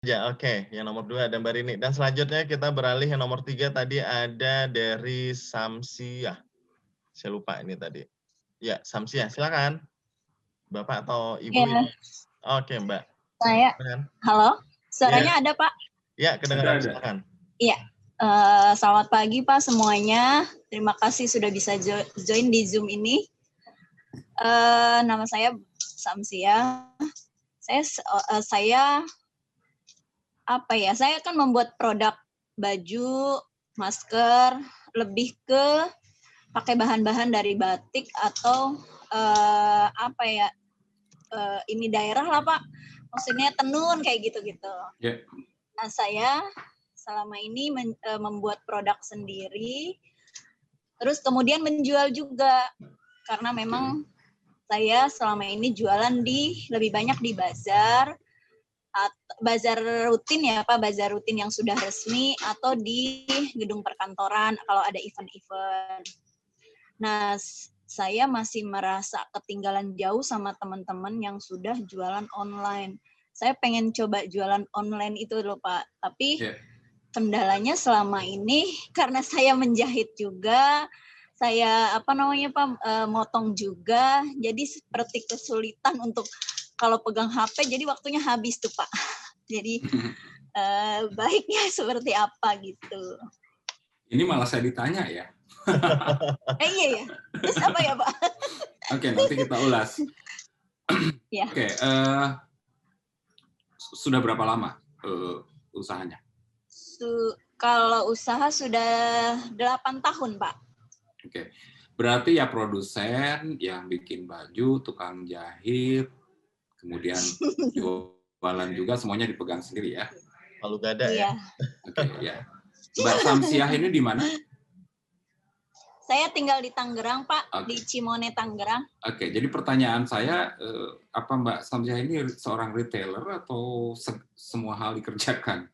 Ya, oke. Yang nomor 2 ada Mbak Rini. Dan selanjutnya kita beralih yang nomor 3 tadi ada dari Samsiah. Saya lupa ini tadi. Ya, Samsiah, silakan. Bapak atau Ibu Ya, ini? Oke, Mbak. saya. Silakan. Halo, suaranya Iya. ada Pak? Ya, kedengaran. Ada. Silakan. Iya. Selamat pagi Pak semuanya. Terima kasih sudah bisa join di Zoom ini. Nama saya Samsiah. Saya saya akan membuat produk baju, masker, lebih ke pakai bahan-bahan dari batik atau ini daerah lah Pak. Maksudnya tenun kayak gitu-gitu. Yeah. Nah, saya selama ini membuat produk sendiri, terus kemudian menjual juga. Karena memang saya selama ini jualan lebih banyak di bazar rutin ya Pak, bazar rutin yang sudah resmi atau di gedung perkantoran kalau ada event-event. Nah, saya masih merasa ketinggalan jauh sama teman-teman yang sudah jualan online. Saya pengen coba jualan online itu loh Pak, tapi kendalanya selama ini karena saya menjahit juga, saya motong juga, jadi seperti kesulitan untuk kalau pegang HP, jadi waktunya habis tuh Pak. Jadi baiknya seperti apa gitu. Ini malah saya ditanya ya. Iya ya. Terus apa ya Pak? Oke, nanti kita ulas. Ya. Oke, sudah berapa lama usahanya? Kalau usaha sudah 8 tahun Pak. Oke, berarti ya produsen yang bikin baju, tukang jahit, kemudian jualan juga semuanya dipegang sendiri ya? Palu gada ya? Oke, ya. Mbak Samsiah ini di mana? Saya tinggal di Tangerang, Pak, di Cimone, Tangerang. Oke, jadi pertanyaan saya, apa Mbak Samsiah ini seorang retailer atau semua hal dikerjakan?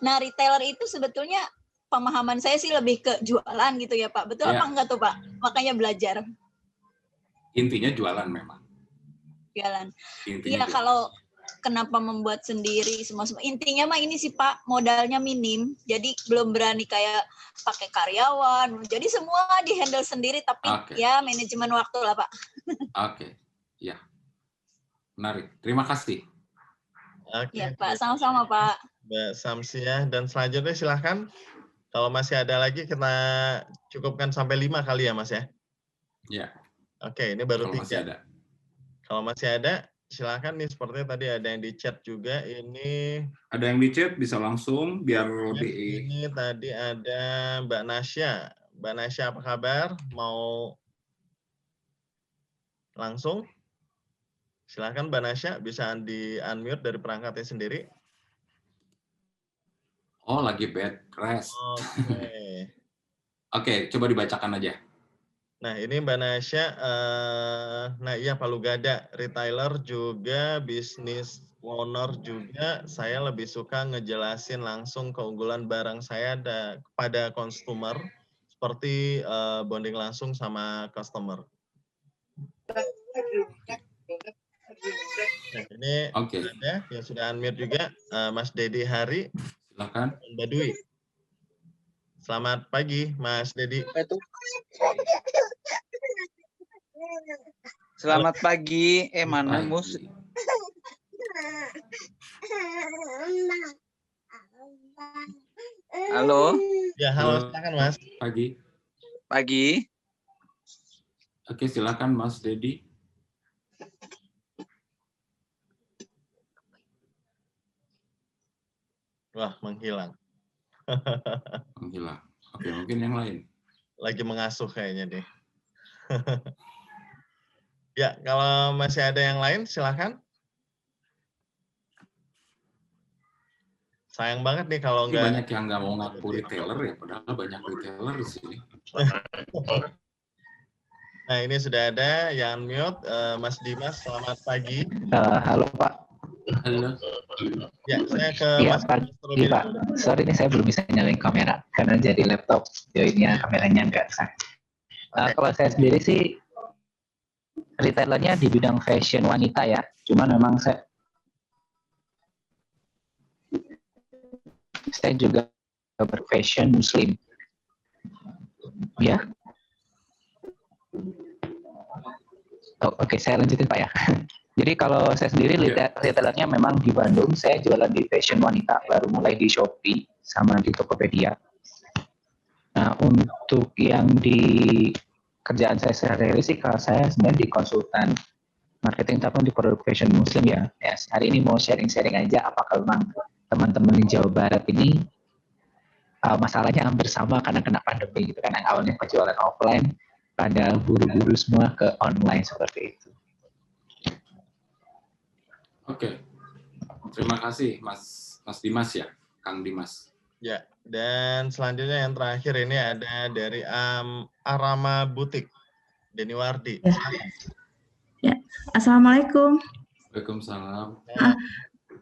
Nah, retailer itu sebetulnya pemahaman saya sih lebih ke jualan gitu ya, Pak. Betul apa enggak tuh, Pak? Makanya belajar. Intinya jualan memang. Jualan. Iya, kalau kenapa membuat sendiri semua intinya mah ini sih Pak, modalnya minim, jadi belum berani kayak pakai karyawan, jadi semua dihandle sendiri, tapi ya manajemen waktu lah Pak. Oke, ya, menarik, terima kasih. Ya Pak, sama-sama Pak. Mbak Samsiah, dan selanjutnya silahkan, kalau masih ada lagi kita cukupkan sampai 5 kali ya Mas ya? Ya. Oke, ini baru 3. Masih ada. Kalau masih ada, silakan nih, sepertinya tadi ada yang di chat juga. Ini ada yang di chat, bisa langsung biar lebih. Ini tadi ada Mbak Nasya. Mbak Nasya apa kabar? Mau langsung? Silakan Mbak Nasya, bisa di-unmute dari perangkatnya sendiri. Oh, lagi bed rest. Oke, coba dibacakan aja. Nah, ini Mbak Nasya, nah iya Palu Gada, retailer juga, bisnis owner juga, saya lebih suka ngejelasin langsung keunggulan barang saya kepada konsumer, seperti bonding langsung sama customer. Nah, ini ada yang sudah unmute juga, Mas Dedi Hari. Silakan. Mbak Dwi. Selamat pagi, Mas Dedi. Selamat pagi. Mana Mus? Halo. Ya, halo, silakan Mas. Pagi. Pagi. Oke, silakan Mas Dedi. Wah, menghilang. Menghilang. Oke, mungkin yang lain. Lagi mengasuh kayaknya deh. Ya, kalau masih ada yang lain, silakan. Sayang banget nih kalau nggak. Banyak yang nggak mau ngaku retailer ya, padahal banyak retailer di sini. Nah, ini sudah ada yang mute, Mas Dimas, selamat pagi. Halo Pak. Halo. Ya, saya ke Mas Pagi Pak. Sorry ini saya belum bisa nyalain kamera karena jadi laptop joinnya kameranya nggak sah. Kalau saya sendiri sih retailernya di bidang fashion wanita ya. Cuman memang saya saya juga berfashion muslim. Ya. Oke, saya lanjutin Pak ya. Jadi kalau saya sendiri retailernya memang di Bandung, saya jualan di fashion wanita, baru mulai di Shopee sama di Tokopedia. Nah, untuk yang di kerjaan saya sehari-hari sih, kalau saya sebenarnya di konsultan marketing tapi di produk fashion muslim ya. Hari ini mau sharing-sharing aja apakah memang teman-teman di Jawa Barat ini masalahnya hampir sama karena kena pandemi gitu kan. Yang awalnya penjualan offline pada buru-buru semua ke online seperti itu. Oke. Terima kasih Mas Dimas ya, Kang Dimas. Ya, dan selanjutnya yang terakhir ini ada dari Arama Butik, Deni Wardi. Ya. Ya. Assalamualaikum. Waalaikumsalam.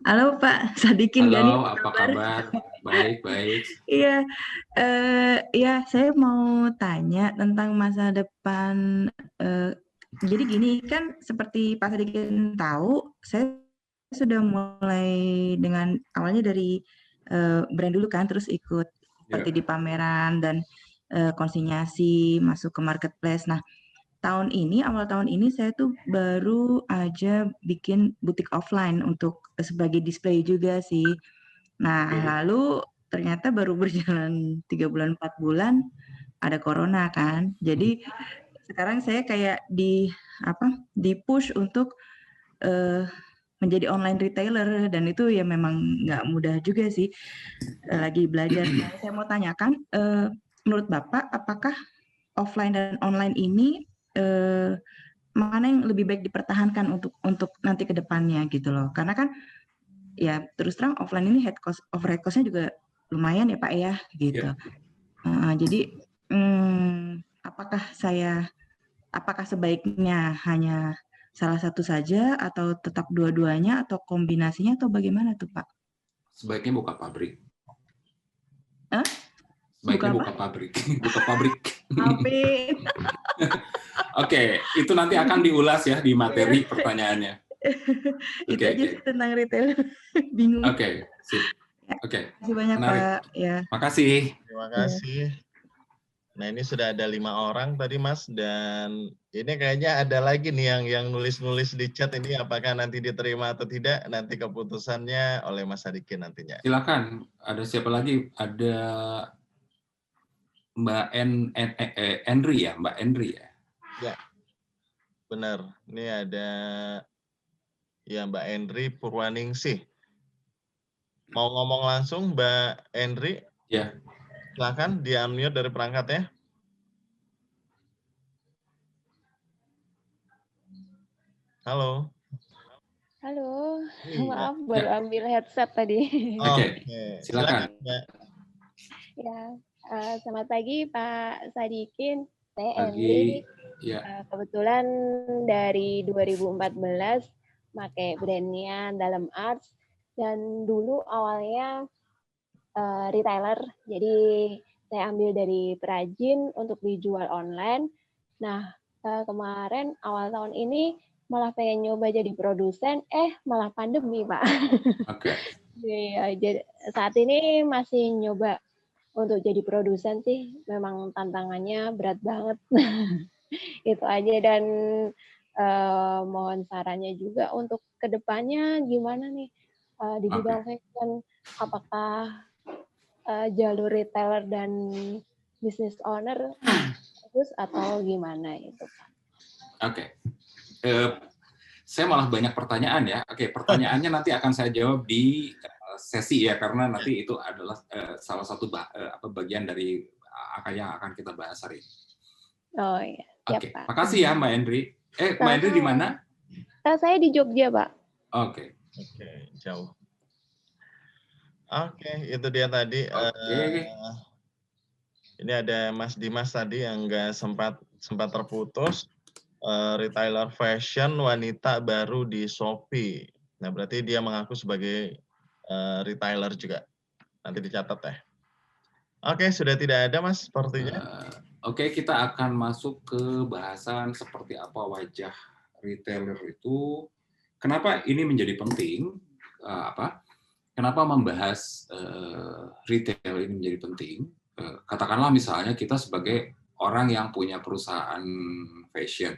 Halo Pak Sadikin Gani. Halo, apa kabar? Baik. Iya, ya saya mau tanya tentang masa depan. Jadi gini kan, seperti Pak Sadikin tahu, saya sudah mulai dengan awalnya dari brand dulu kan, terus ikut seperti di pameran dan konsinyasi, masuk ke marketplace. Nah, awal tahun ini saya tuh baru aja bikin butik offline untuk sebagai display juga sih. Nah, lalu ternyata baru berjalan 3 bulan, 4 bulan, ada corona kan. Jadi sekarang saya kayak di push untuk menjadi online retailer, dan itu ya memang nggak mudah juga sih, lagi belajar. Nah, saya mau tanyakan, menurut Bapak, apakah offline dan online ini mana yang lebih baik dipertahankan untuk nanti ke depannya gitu loh? Karena kan ya terus terang offline ini overhead cost-nya juga lumayan ya Pak ya gitu. Jadi apakah sebaiknya hanya salah satu saja atau tetap dua-duanya atau kombinasinya atau bagaimana tuh Pak? Sebaiknya buka pabrik. Buka pabrik. Buka pabrik. Amin. Oke, itu nanti akan diulas ya di materi pertanyaannya. Itu aja sih tentang retail. Bingung. Oke, sip. Oke. Terima kasih banyak menarik. Pak. Ya. Makasih. Terima kasih. Nah, ini sudah ada 5 orang tadi Mas, dan ini kayaknya ada lagi nih yang nulis-nulis di chat ini, apakah nanti diterima atau tidak, nanti keputusannya oleh Mas Sadikin nantinya. Silakan, ada siapa lagi? Ada Mbak Henry ya, Mbak Henry ya? Ya, benar. Ini ada ya Mbak Henry Purwaningsih. Mau ngomong langsung Mbak Henry? Ya. Silakan di-unmute dari perangkat ya. Halo. Halo, maaf baru ambil headset tadi. Oke, silakan. Ya, selamat pagi Pak Sadikin. Saya Pagi. Ya. Kebetulan dari 2014 pakai brandnya Dalam Arts, dan dulu awalnya retailer, jadi saya ambil dari perajin untuk dijual online. Nah, kemarin awal tahun ini malah pengen nyoba jadi produsen, malah pandemi Pak. Oke. Ya, saat ini masih nyoba untuk jadi produsen sih, memang tantangannya berat banget. Itu aja, dan mohon sarannya juga untuk kedepannya gimana nih di bidang fashion, apakah jalur retailer dan business owner bagus atau gimana itu Pak? Oke. Saya malah banyak pertanyaan ya. Oke, pertanyaannya nanti akan saya jawab di sesi ya, karena nanti itu adalah salah satu bagian dari yang akan kita bahas hari ini. Oh iya. Oke, makasih ya Mbak Henry. Mbak Henry di mana? Saya di Jogja, Pak. Oke, jauh. Oke, itu dia tadi. Ini ada Mas Dimas tadi yang nggak sempat terputus. Retailer fashion wanita baru di Shopee. Nah, berarti dia mengaku sebagai retailer juga. Nanti dicatat ya. Oke, sudah tidak ada Mas sepertinya. Oke, kita akan masuk ke bahasan seperti apa wajah retailer itu. Kenapa ini menjadi penting? kenapa membahas retail ini menjadi penting? Katakanlah misalnya kita sebagai orang yang punya perusahaan fashion,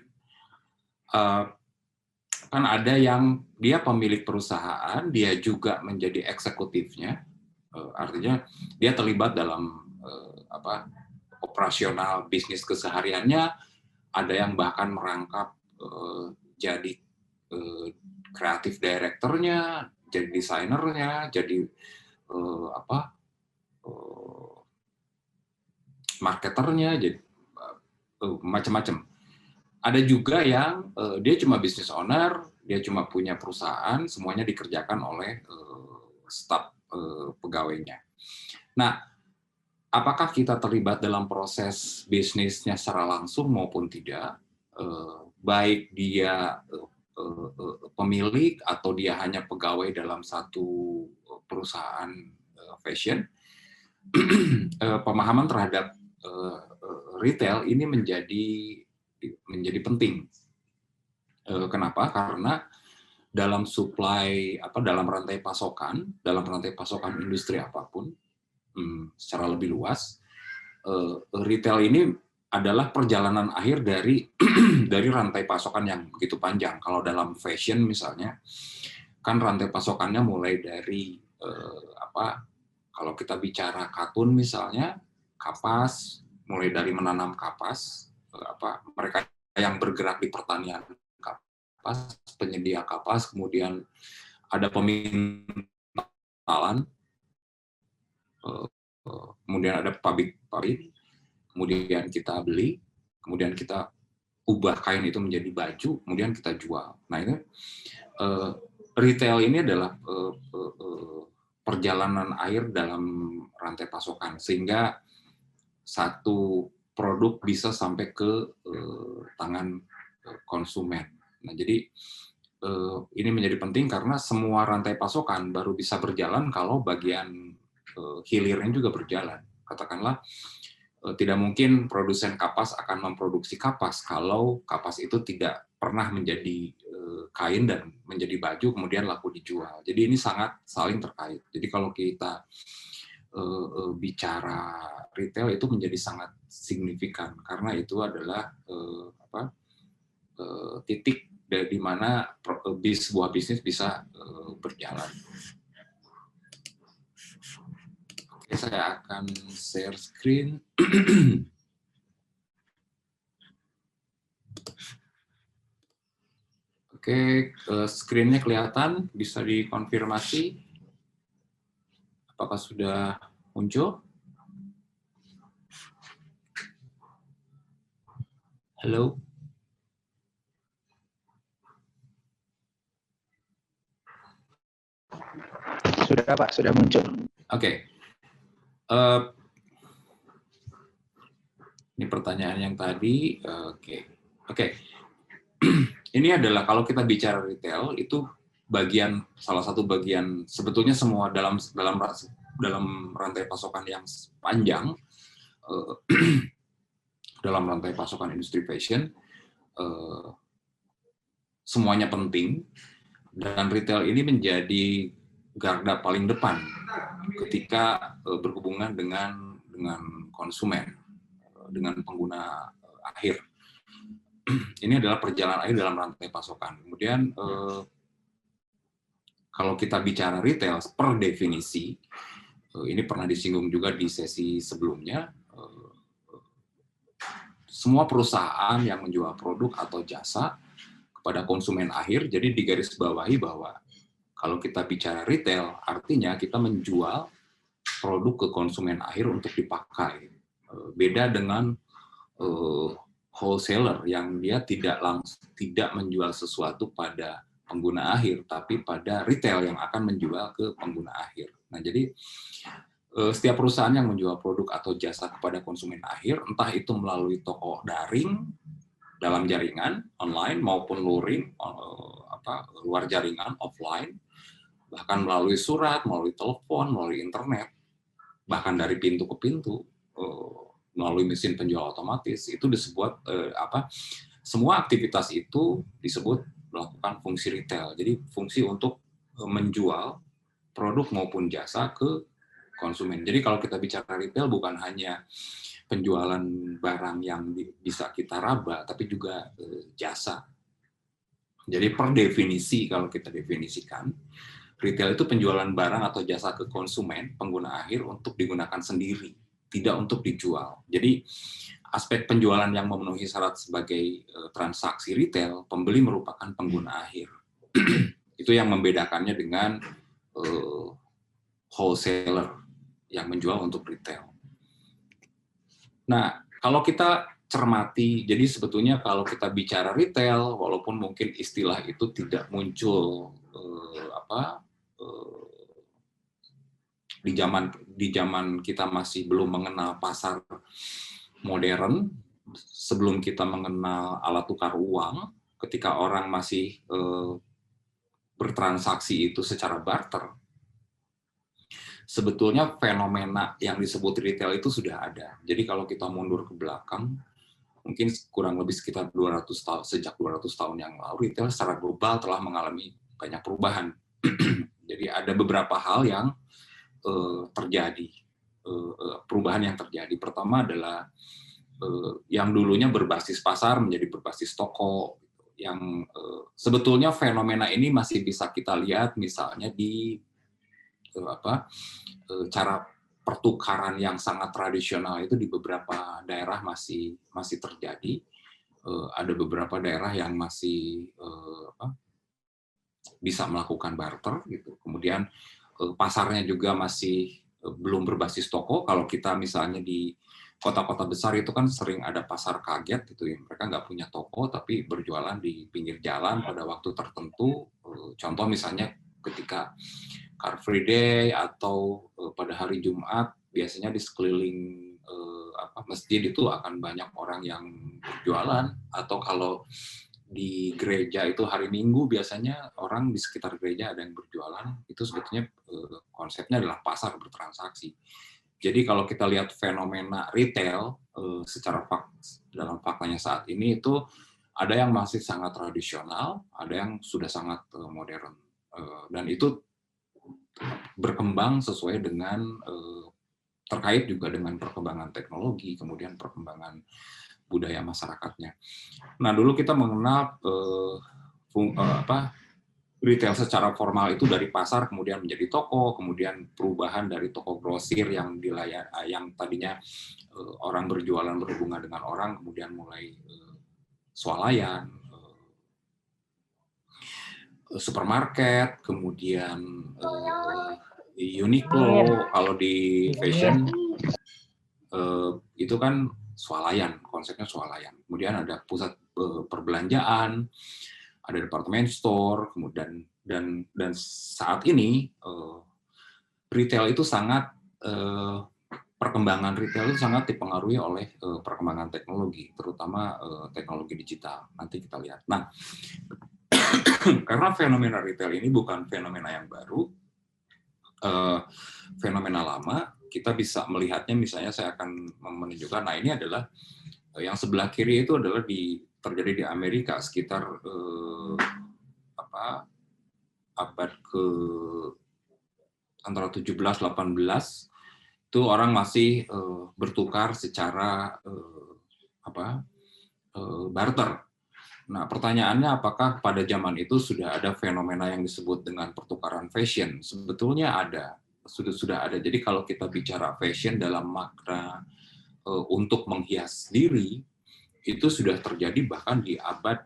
kan ada yang dia pemilik perusahaan, dia juga menjadi eksekutifnya, artinya dia terlibat dalam operasional bisnis kesehariannya, ada yang bahkan merangkap jadi kreatif directornya, jadi desainernya, jadi marketernya, jadi macam-macam. Ada juga yang dia cuma business owner, dia cuma punya perusahaan, semuanya dikerjakan oleh staf pegawainya. Nah, apakah kita terlibat dalam proses bisnisnya secara langsung maupun tidak, baik dia pemilik atau dia hanya pegawai dalam satu perusahaan fashion, pemahaman terhadap retail ini menjadi penting. Kenapa? Karena dalam supply dalam rantai pasokan industri apapun secara lebih luas, retail ini adalah perjalanan akhir dari dari rantai pasokan yang begitu panjang. Kalau dalam fashion misalnya, kan rantai pasokannya mulai dari kalau kita bicara katun misalnya, kapas, mulai dari menanam kapas, mereka yang bergerak di pertanian kapas, penyedia kapas, kemudian ada pemintalan, kemudian ada pabrik, kemudian kita beli, kemudian kita ubah kain itu menjadi baju, kemudian kita jual. Nah ini retail ini adalah perjalanan akhir dalam rantai pasokan, sehingga satu produk bisa sampai ke tangan konsumen. Nah, jadi ini menjadi penting karena semua rantai pasokan baru bisa berjalan kalau bagian hilirnya juga berjalan. Katakanlah, tidak mungkin produsen kapas akan memproduksi kapas kalau kapas itu tidak pernah menjadi kain dan menjadi baju kemudian laku dijual. Jadi ini sangat saling terkait. Jadi kalau kita bicara retail itu menjadi sangat signifikan karena itu adalah titik di mana sebuah bisnis bisa berjalan. Oke, saya akan share screen. Oke, screen-nya kelihatan, bisa dikonfirmasi. Apakah sudah muncul? Halo? Sudah Pak, sudah muncul. Oke. Ini pertanyaan yang tadi. Oke. Ini adalah kalau kita bicara retail itu salah satu bagian sebetulnya semua dalam rantai pasokan yang panjang, dalam rantai pasokan industri fashion, semuanya penting, dan retail ini menjadi garda paling depan ketika berhubungan dengan konsumen, dengan pengguna akhir. Ini adalah perjalanan akhir dalam rantai pasokan. Kemudian kalau kita bicara retail per definisi, ini pernah disinggung juga di sesi sebelumnya, semua perusahaan yang menjual produk atau jasa kepada konsumen akhir, jadi digarisbawahi bahwa kalau kita bicara retail, artinya kita menjual produk ke konsumen akhir untuk dipakai. Beda dengan wholesaler yang dia tidak menjual sesuatu pada pengguna akhir, tapi pada retail yang akan menjual ke pengguna akhir. Nah, jadi setiap perusahaan yang menjual produk atau jasa kepada konsumen akhir, entah itu melalui toko daring, dalam jaringan online maupun luring, luar jaringan offline, bahkan melalui surat, melalui telepon, melalui internet, bahkan dari pintu ke pintu, melalui mesin penjual otomatis, itu disebut semua aktivitas itu disebut melakukan fungsi retail. Jadi fungsi untuk menjual produk maupun jasa ke konsumen. Jadi kalau kita bicara retail bukan hanya penjualan barang yang bisa kita raba, tapi juga jasa. Jadi per definisi, kalau kita definisikan, retail itu penjualan barang atau jasa ke konsumen, pengguna akhir untuk digunakan sendiri, tidak untuk dijual. Jadi aspek penjualan yang memenuhi syarat sebagai transaksi retail, pembeli merupakan pengguna akhir. Itu yang membedakannya dengan wholesaler yang menjual untuk retail. Nah, kalau kita cermati, jadi sebetulnya kalau kita bicara retail, walaupun mungkin istilah itu tidak muncul di zaman kita masih belum mengenal pasar modern, sebelum kita mengenal alat tukar uang, ketika orang masih bertransaksi itu secara barter, sebetulnya fenomena yang disebut retail itu sudah ada. Jadi kalau kita mundur ke belakang, mungkin kurang lebih sekitar 200 tahun, sejak 200 tahun yang lalu, retail secara global telah mengalami banyak perubahan. Jadi ada beberapa hal yang terjadi, perubahan yang terjadi. Pertama adalah yang dulunya berbasis pasar menjadi berbasis toko, yang sebetulnya fenomena ini masih bisa kita lihat misalnya di cara pertukaran yang sangat tradisional itu di beberapa daerah masih terjadi. Ada beberapa daerah yang masih bisa melakukan barter gitu. Kemudian pasarnya juga masih belum berbasis toko. Kalau kita misalnya di kota-kota besar itu kan sering ada pasar kaget gitu ya. Mereka nggak punya toko tapi berjualan di pinggir jalan pada waktu tertentu. Contoh misalnya ketika Car Free Day atau pada hari Jumat, biasanya di sekeliling masjid itu akan banyak orang yang berjualan, atau kalau di gereja itu hari Minggu biasanya orang di sekitar gereja ada yang berjualan. Itu sebetulnya konsepnya adalah pasar bertransaksi. Jadi kalau kita lihat fenomena retail secara dalam faktanya saat ini itu ada yang masih sangat tradisional, ada yang sudah sangat modern, dan itu berkembang sesuai dengan terkait juga dengan perkembangan teknologi, kemudian perkembangan budaya masyarakatnya. Nah, dulu kita mengenal retail secara formal itu dari pasar kemudian menjadi toko, kemudian perubahan dari toko grosir yang yang tadinya orang berjualan berhubungan dengan orang, kemudian mulai swalayan, supermarket, kemudian Uniqlo, kalau di fashion itu kan swalayan, konsepnya swalayan. Kemudian ada pusat perbelanjaan, ada department store, kemudian dan saat ini retail itu sangat perkembangan retail itu sangat dipengaruhi oleh perkembangan teknologi, terutama teknologi digital. Nanti kita lihat. Nah, karena fenomena retail ini bukan fenomena yang baru, fenomena lama, kita bisa melihatnya, misalnya saya akan menunjukkan, nah ini adalah yang sebelah kiri itu adalah terjadi di Amerika sekitar abad ke antara 17-18, itu orang masih bertukar secara barter. Nah, pertanyaannya apakah pada zaman itu sudah ada fenomena yang disebut dengan pertukaran fashion? Sebetulnya ada, sudah ada. Jadi kalau kita bicara fashion dalam makna untuk menghias diri, itu sudah terjadi bahkan di abad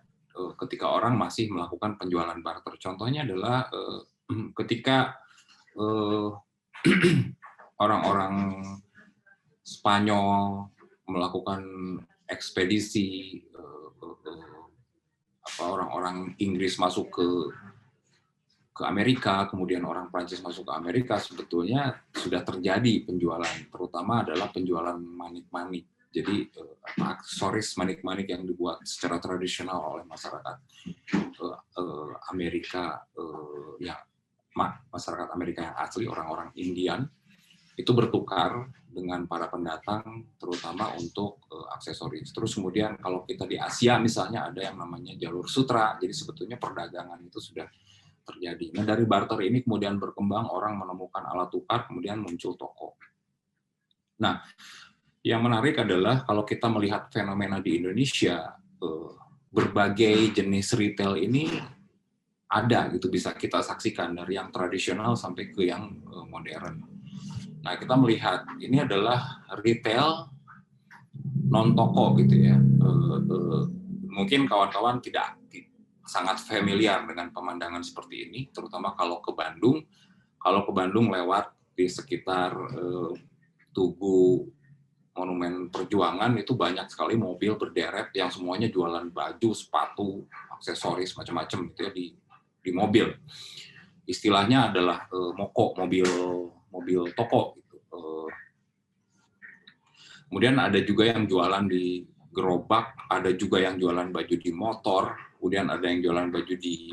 ketika orang masih melakukan penjualan barter. Contohnya adalah ketika orang-orang Spanyol melakukan ekspedisi, orang-orang Inggris masuk ke Amerika, kemudian orang Prancis masuk ke Amerika, sebetulnya sudah terjadi penjualan, terutama adalah penjualan manik-manik. Jadi aksesoris manik-manik yang dibuat secara tradisional oleh masyarakat Amerika, masyarakat Amerika yang asli, orang-orang Indian, itu bertukar dengan para pendatang, terutama untuk aksesoris. Terus kemudian kalau kita di Asia misalnya ada yang namanya jalur sutra, jadi sebetulnya perdagangan itu sudah terjadi. Nah, dari barter ini kemudian berkembang, orang menemukan alat tukar, kemudian muncul toko. Nah, yang menarik adalah kalau kita melihat fenomena di Indonesia, berbagai jenis retail ini ada gitu, bisa kita saksikan dari yang tradisional sampai ke yang modern. Nah, kita melihat ini adalah retail non toko gitu ya. Mungkin kawan-kawan tidak sangat familiar dengan pemandangan seperti ini, terutama kalau ke Bandung. Kalau ke Bandung lewat di sekitar Tugu Monumen Perjuangan itu banyak sekali mobil berderet yang semuanya jualan baju, sepatu, aksesoris macam-macam gitu ya di mobil. Istilahnya adalah moko, mobil toko gitu. Kemudian ada juga yang jualan di gerobak, ada juga yang jualan baju di motor, kemudian ada yang jualan baju di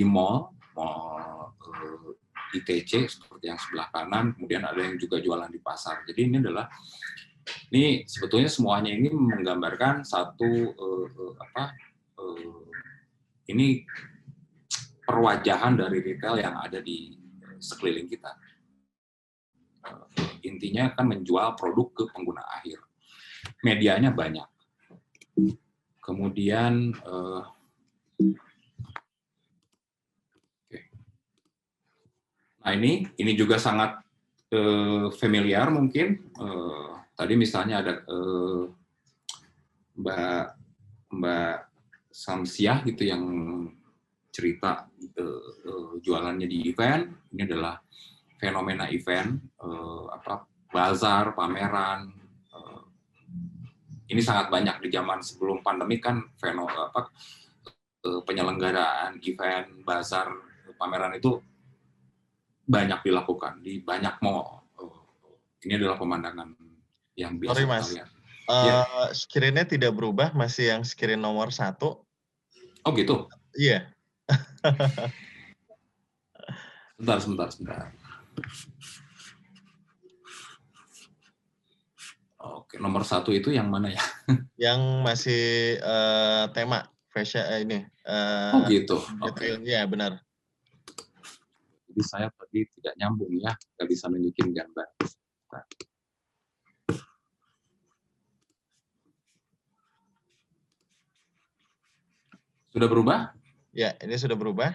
mall ITC seperti yang sebelah kanan, kemudian ada yang juga jualan di pasar. Jadi ini sebetulnya semuanya ini menggambarkan satu ini perwajahan dari retail yang ada di sekeliling kita. Intinya kan menjual produk ke pengguna akhir. Medianya banyak. Kemudian nah ini juga sangat familiar mungkin. Tadi misalnya ada Mbak Samsiah gitu yang cerita jualannya di event. Ini adalah fenomena event, bazar, pameran. Ini sangat banyak di zaman sebelum pandemi kan penyelenggaraan event, bazar, pameran itu banyak dilakukan di banyak mall. Ini adalah pemandangan yang biasa Sorry, kita Mas. lihat. Screen-nya tidak berubah, masih yang screen nomor 1. Oh gitu? Iya. Sebentar. Oke, nomor 1 itu yang mana ya? Yang masih tema fashion ini. Oh gitu. Oke. Iya, benar. Jadi saya tadi tidak nyambung ya, nggak bisa nunjukin gambar. Nah. Sudah berubah? Ya, ini sudah berubah.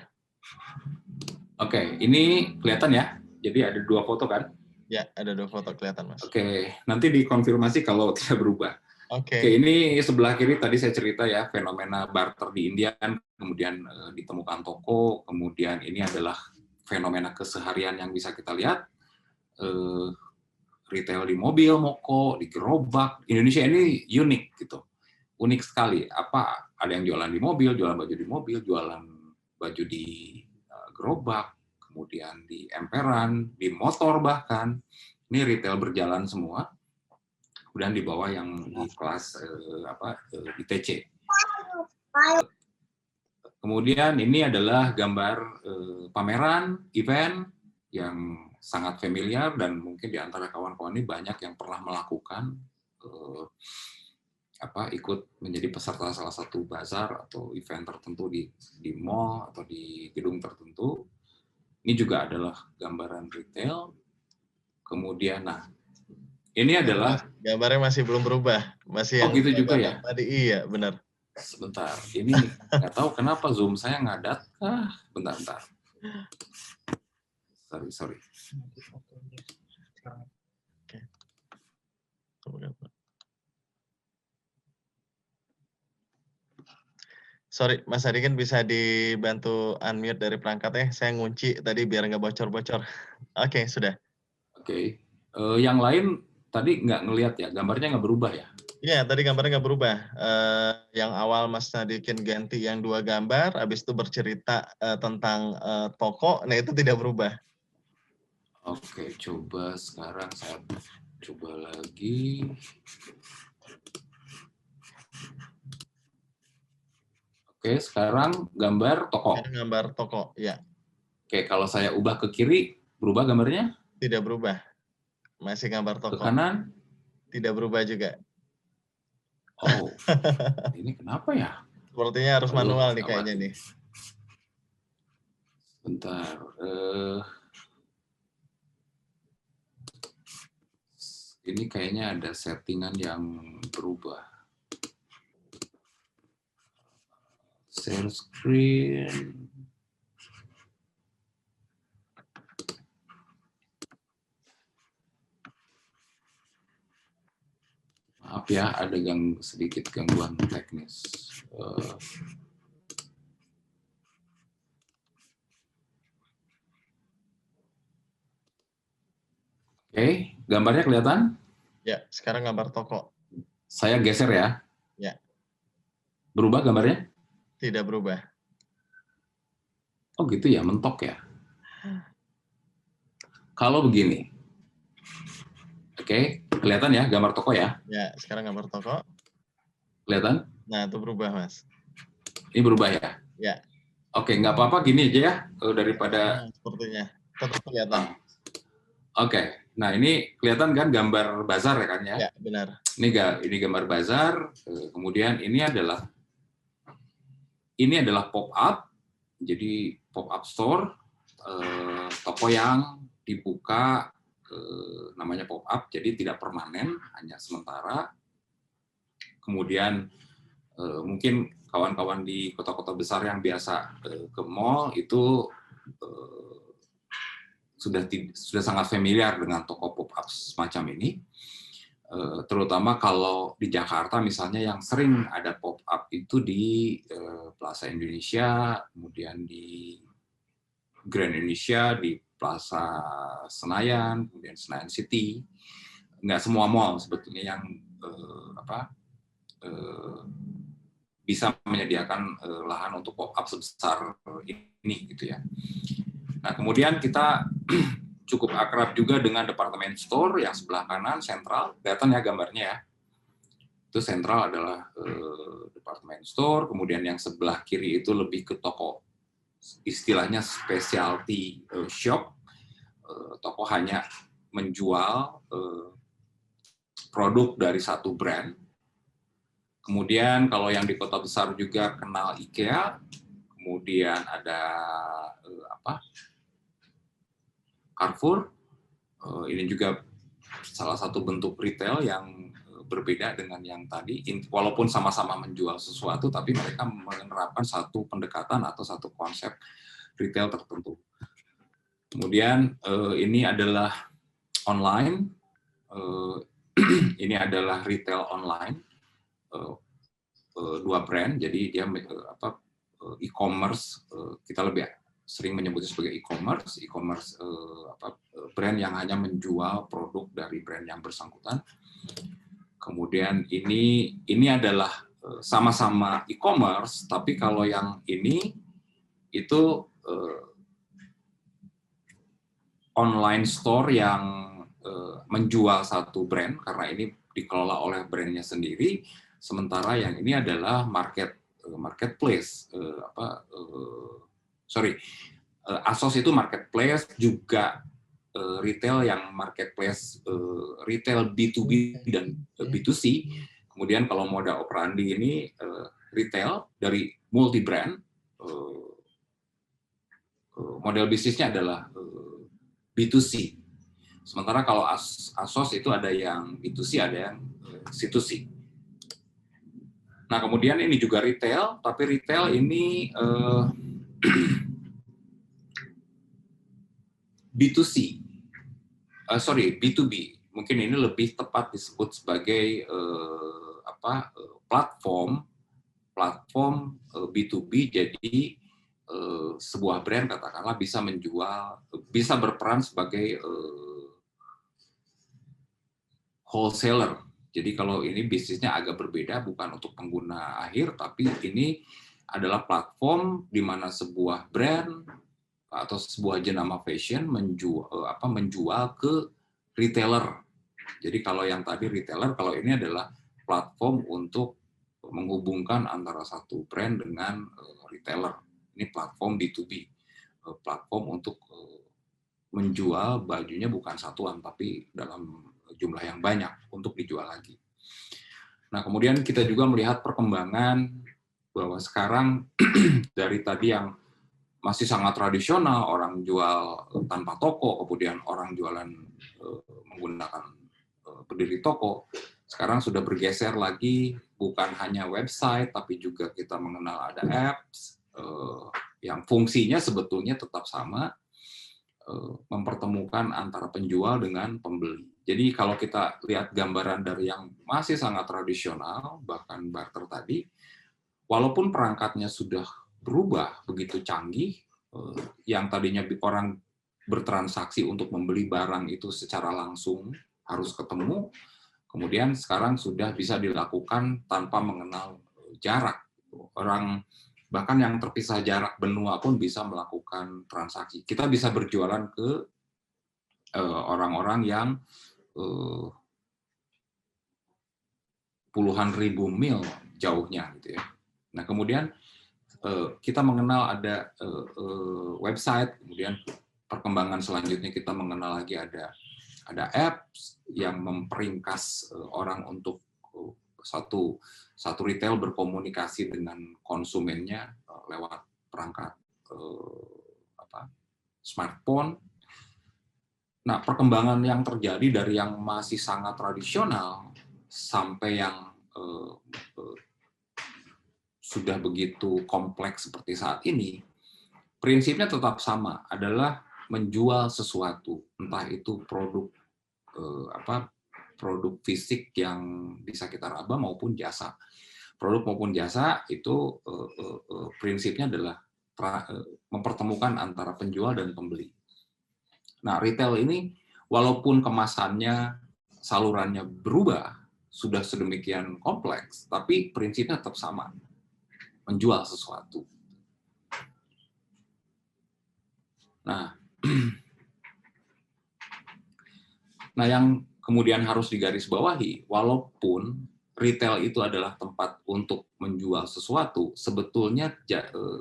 Oke, ini kelihatan ya? Jadi ada 2 foto kan? Ya, ada 2 foto kelihatan, Mas. Oke, nanti dikonfirmasi kalau tidak berubah. Oke, ini sebelah kiri tadi saya cerita ya, fenomena barter di India kan, kemudian ditemukan toko, kemudian ini adalah fenomena keseharian yang bisa kita lihat, retail di mobil, moko, di gerobak. Indonesia ini unik gitu, unik sekali. Ada yang jualan di mobil, jualan baju di gerobak, kemudian di emperan, di motor bahkan. Ini retail berjalan semua. Kemudian di bawah yang di kelas ITC. Kemudian ini adalah gambar pameran, event yang sangat familiar dan mungkin di antara kawan-kawan ini banyak yang pernah melakukan ikut menjadi peserta salah satu bazar atau event tertentu di mall atau di gedung tertentu. Ini juga adalah gambaran retail. Kemudian, ini adalah gambarnya masih belum berubah, masih yang gitu juga ya. Tadi iya, benar. Sebentar, ini nggak tahu kenapa Zoom saya ngadat. Bentar. Sorry. Sorry, Mas Adikin bisa dibantu unmute dari perangkatnya. Saya ngunci tadi biar nggak bocor-bocor. Oke, sudah. Oke. Yang lain tadi nggak ngelihat ya, gambarnya nggak berubah ya? Iya, tadi gambarnya nggak berubah. Yang awal Mas Nadikin ganti yang 2 gambar, habis itu bercerita tentang toko, nah itu tidak berubah. Oke, coba sekarang saya coba lagi. Oke, sekarang gambar toko. Gambar toko, ya. Oke, kalau saya ubah ke kiri, berubah gambarnya? Tidak berubah. Masih gambar toko. Ke kanan? Tidak berubah juga. Oh, ini kenapa ya? Sepertinya harus Aduh, manual nih gawat kayaknya ini. nih. Bentar. Ini kayaknya ada settingan yang berubah. Share screen. Maaf ya, ada sedikit gangguan teknis. Oke, gambarnya kelihatan? Ya, sekarang gambar toko. Saya geser ya. Ya. Berubah gambarnya? Tidak berubah. Oh gitu ya, mentok ya. Kalau begini, oke, kelihatan ya gambar toko ya? Ya, sekarang gambar toko. Kelihatan? Nah, itu berubah, Mas. Ini berubah ya? Ya. Oke, nggak apa-apa, gini aja ya, daripada... Nah, sepertinya. Tetap kelihatan. Oke, nah ini kelihatan kan gambar bazar ya kan ya? Ya, benar. Ini gambar bazar, kemudian ini adalah pop-up, jadi pop-up store, toko yang dibuka, namanya pop-up, jadi tidak permanen, hanya sementara. Kemudian mungkin kawan-kawan di kota-kota besar yang biasa ke mall itu sudah sangat familiar dengan toko pop-up semacam ini. Terutama kalau di Jakarta misalnya yang sering ada pop-up itu di Plaza Indonesia, kemudian di Grand Indonesia, di Plaza Senayan, kemudian Senayan City. Nggak semua mall sebetulnya yang bisa menyediakan lahan untuk pop-up sebesar ini gitu ya. Nah, kemudian kita cukup akrab juga dengan departemen store yang sebelah kanan sentral, kelihatan ya gambarnya ya. Itu sentral adalah departemen store, kemudian yang sebelah kiri itu lebih ke toko, istilahnya specialty shop. Toko hanya menjual produk dari satu brand. Kemudian kalau yang di kota besar juga kenal IKEA, kemudian ada Carrefour, ini juga salah satu bentuk retail yang berbeda dengan yang tadi, walaupun sama-sama menjual sesuatu, tapi mereka menerapkan satu pendekatan atau satu konsep retail tertentu. Kemudian ini adalah online, ini adalah retail online, dua brand, jadi dia e-commerce, kita lebih sering menyebutnya sebagai e-commerce brand yang hanya menjual produk dari brand yang bersangkutan. Kemudian ini adalah sama-sama e-commerce, tapi kalau yang ini itu online store yang menjual satu brand karena ini dikelola oleh brandnya sendiri, sementara yang ini adalah marketplace. ASOS itu marketplace, juga retail yang marketplace, retail B2B dan B2C. Kemudian kalau moda operandi ini retail dari multi brand, model bisnisnya adalah B2C. Sementara kalau ASOS itu ada yang B2C, ada yang C2C. Nah, kemudian ini juga retail, tapi retail ini B2C, B2B. Mungkin ini lebih tepat disebut sebagai platform B2B. Jadi sebuah brand katakanlah bisa bisa berperan sebagai wholesaler. Jadi kalau ini bisnisnya agak berbeda, bukan untuk pengguna akhir, tapi ini adalah platform di mana sebuah brand atau sebuah jenama fashion menjual ke retailer. Jadi kalau yang tadi retailer, kalau ini adalah platform untuk menghubungkan antara satu brand dengan retailer. Ini platform B2B, platform untuk menjual bajunya bukan satuan, tapi dalam jumlah yang banyak untuk dijual lagi. Nah, kemudian kita juga melihat perkembangan bahwa sekarang dari tadi yang masih sangat tradisional, orang jual tanpa toko, kemudian orang jualan menggunakan berdiri toko, sekarang sudah bergeser lagi, bukan hanya website, tapi juga kita mengenal ada apps, yang fungsinya sebetulnya tetap sama, mempertemukan antara penjual dengan pembeli. Jadi kalau kita lihat gambaran dari yang masih sangat tradisional, bahkan barter tadi, walaupun perangkatnya sudah berubah begitu canggih, yang tadinya orang bertransaksi untuk membeli barang itu secara langsung harus ketemu, kemudian sekarang sudah bisa dilakukan tanpa mengenal jarak. Orang bahkan yang terpisah jarak benua pun bisa melakukan transaksi. Kita bisa berjualan ke orang-orang yang puluhan ribu mil jauhnya, gitu ya. Nah, kemudian kita mengenal ada website, kemudian perkembangan selanjutnya kita mengenal lagi ada apps yang memperingkas orang untuk satu retail berkomunikasi dengan konsumennya lewat perangkat smartphone. Nah, perkembangan yang terjadi dari yang masih sangat tradisional sampai yang sudah begitu kompleks seperti saat ini, prinsipnya tetap sama, adalah menjual sesuatu, entah itu produk produk fisik yang bisa kita raba maupun jasa. Produk maupun jasa itu prinsipnya adalah mempertemukan antara penjual dan pembeli. Nah, retail ini walaupun kemasannya, salurannya berubah, sudah sedemikian kompleks, tapi prinsipnya tetap sama, menjual sesuatu. Nah, yang kemudian harus digarisbawahi, walaupun retail itu adalah tempat untuk menjual sesuatu, sebetulnya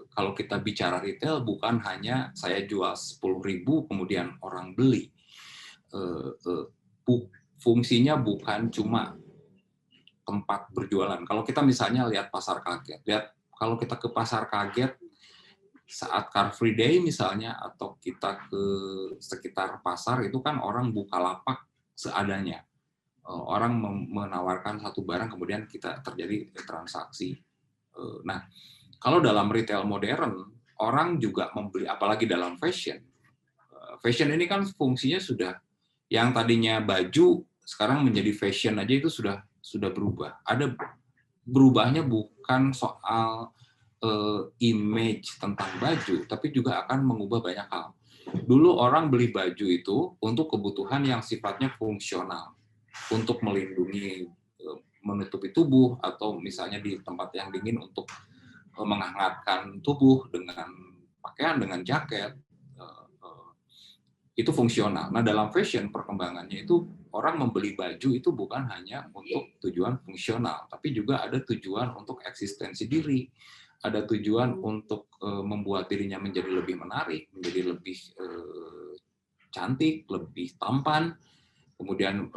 kalau kita bicara retail bukan hanya saya jual 10.000 kemudian orang beli. Fungsinya bukan cuma tempat berjualan. Kalau kita misalnya lihat pasar kaget, kalau kita ke pasar kaget saat Car Free Day misalnya, atau kita ke sekitar pasar, itu kan orang buka lapak seadanya. Orang menawarkan satu barang, kemudian kita terjadi transaksi. Nah, kalau dalam retail modern, orang juga membeli, apalagi dalam fashion. Fashion ini kan fungsinya sudah, yang tadinya baju, sekarang menjadi fashion aja itu sudah berubah. Ada berubahnya bukan soal image tentang baju, tapi juga akan mengubah banyak hal. Dulu orang beli baju itu untuk kebutuhan yang sifatnya fungsional, untuk melindungi, menutupi tubuh, atau misalnya di tempat yang dingin untuk menghangatkan tubuh dengan pakaian, dengan jaket, itu fungsional. Nah, dalam fashion perkembangannya itu orang membeli baju itu bukan hanya untuk tujuan fungsional, tapi juga ada tujuan untuk eksistensi diri, ada tujuan untuk membuat dirinya menjadi lebih menarik, menjadi lebih cantik, lebih tampan. Kemudian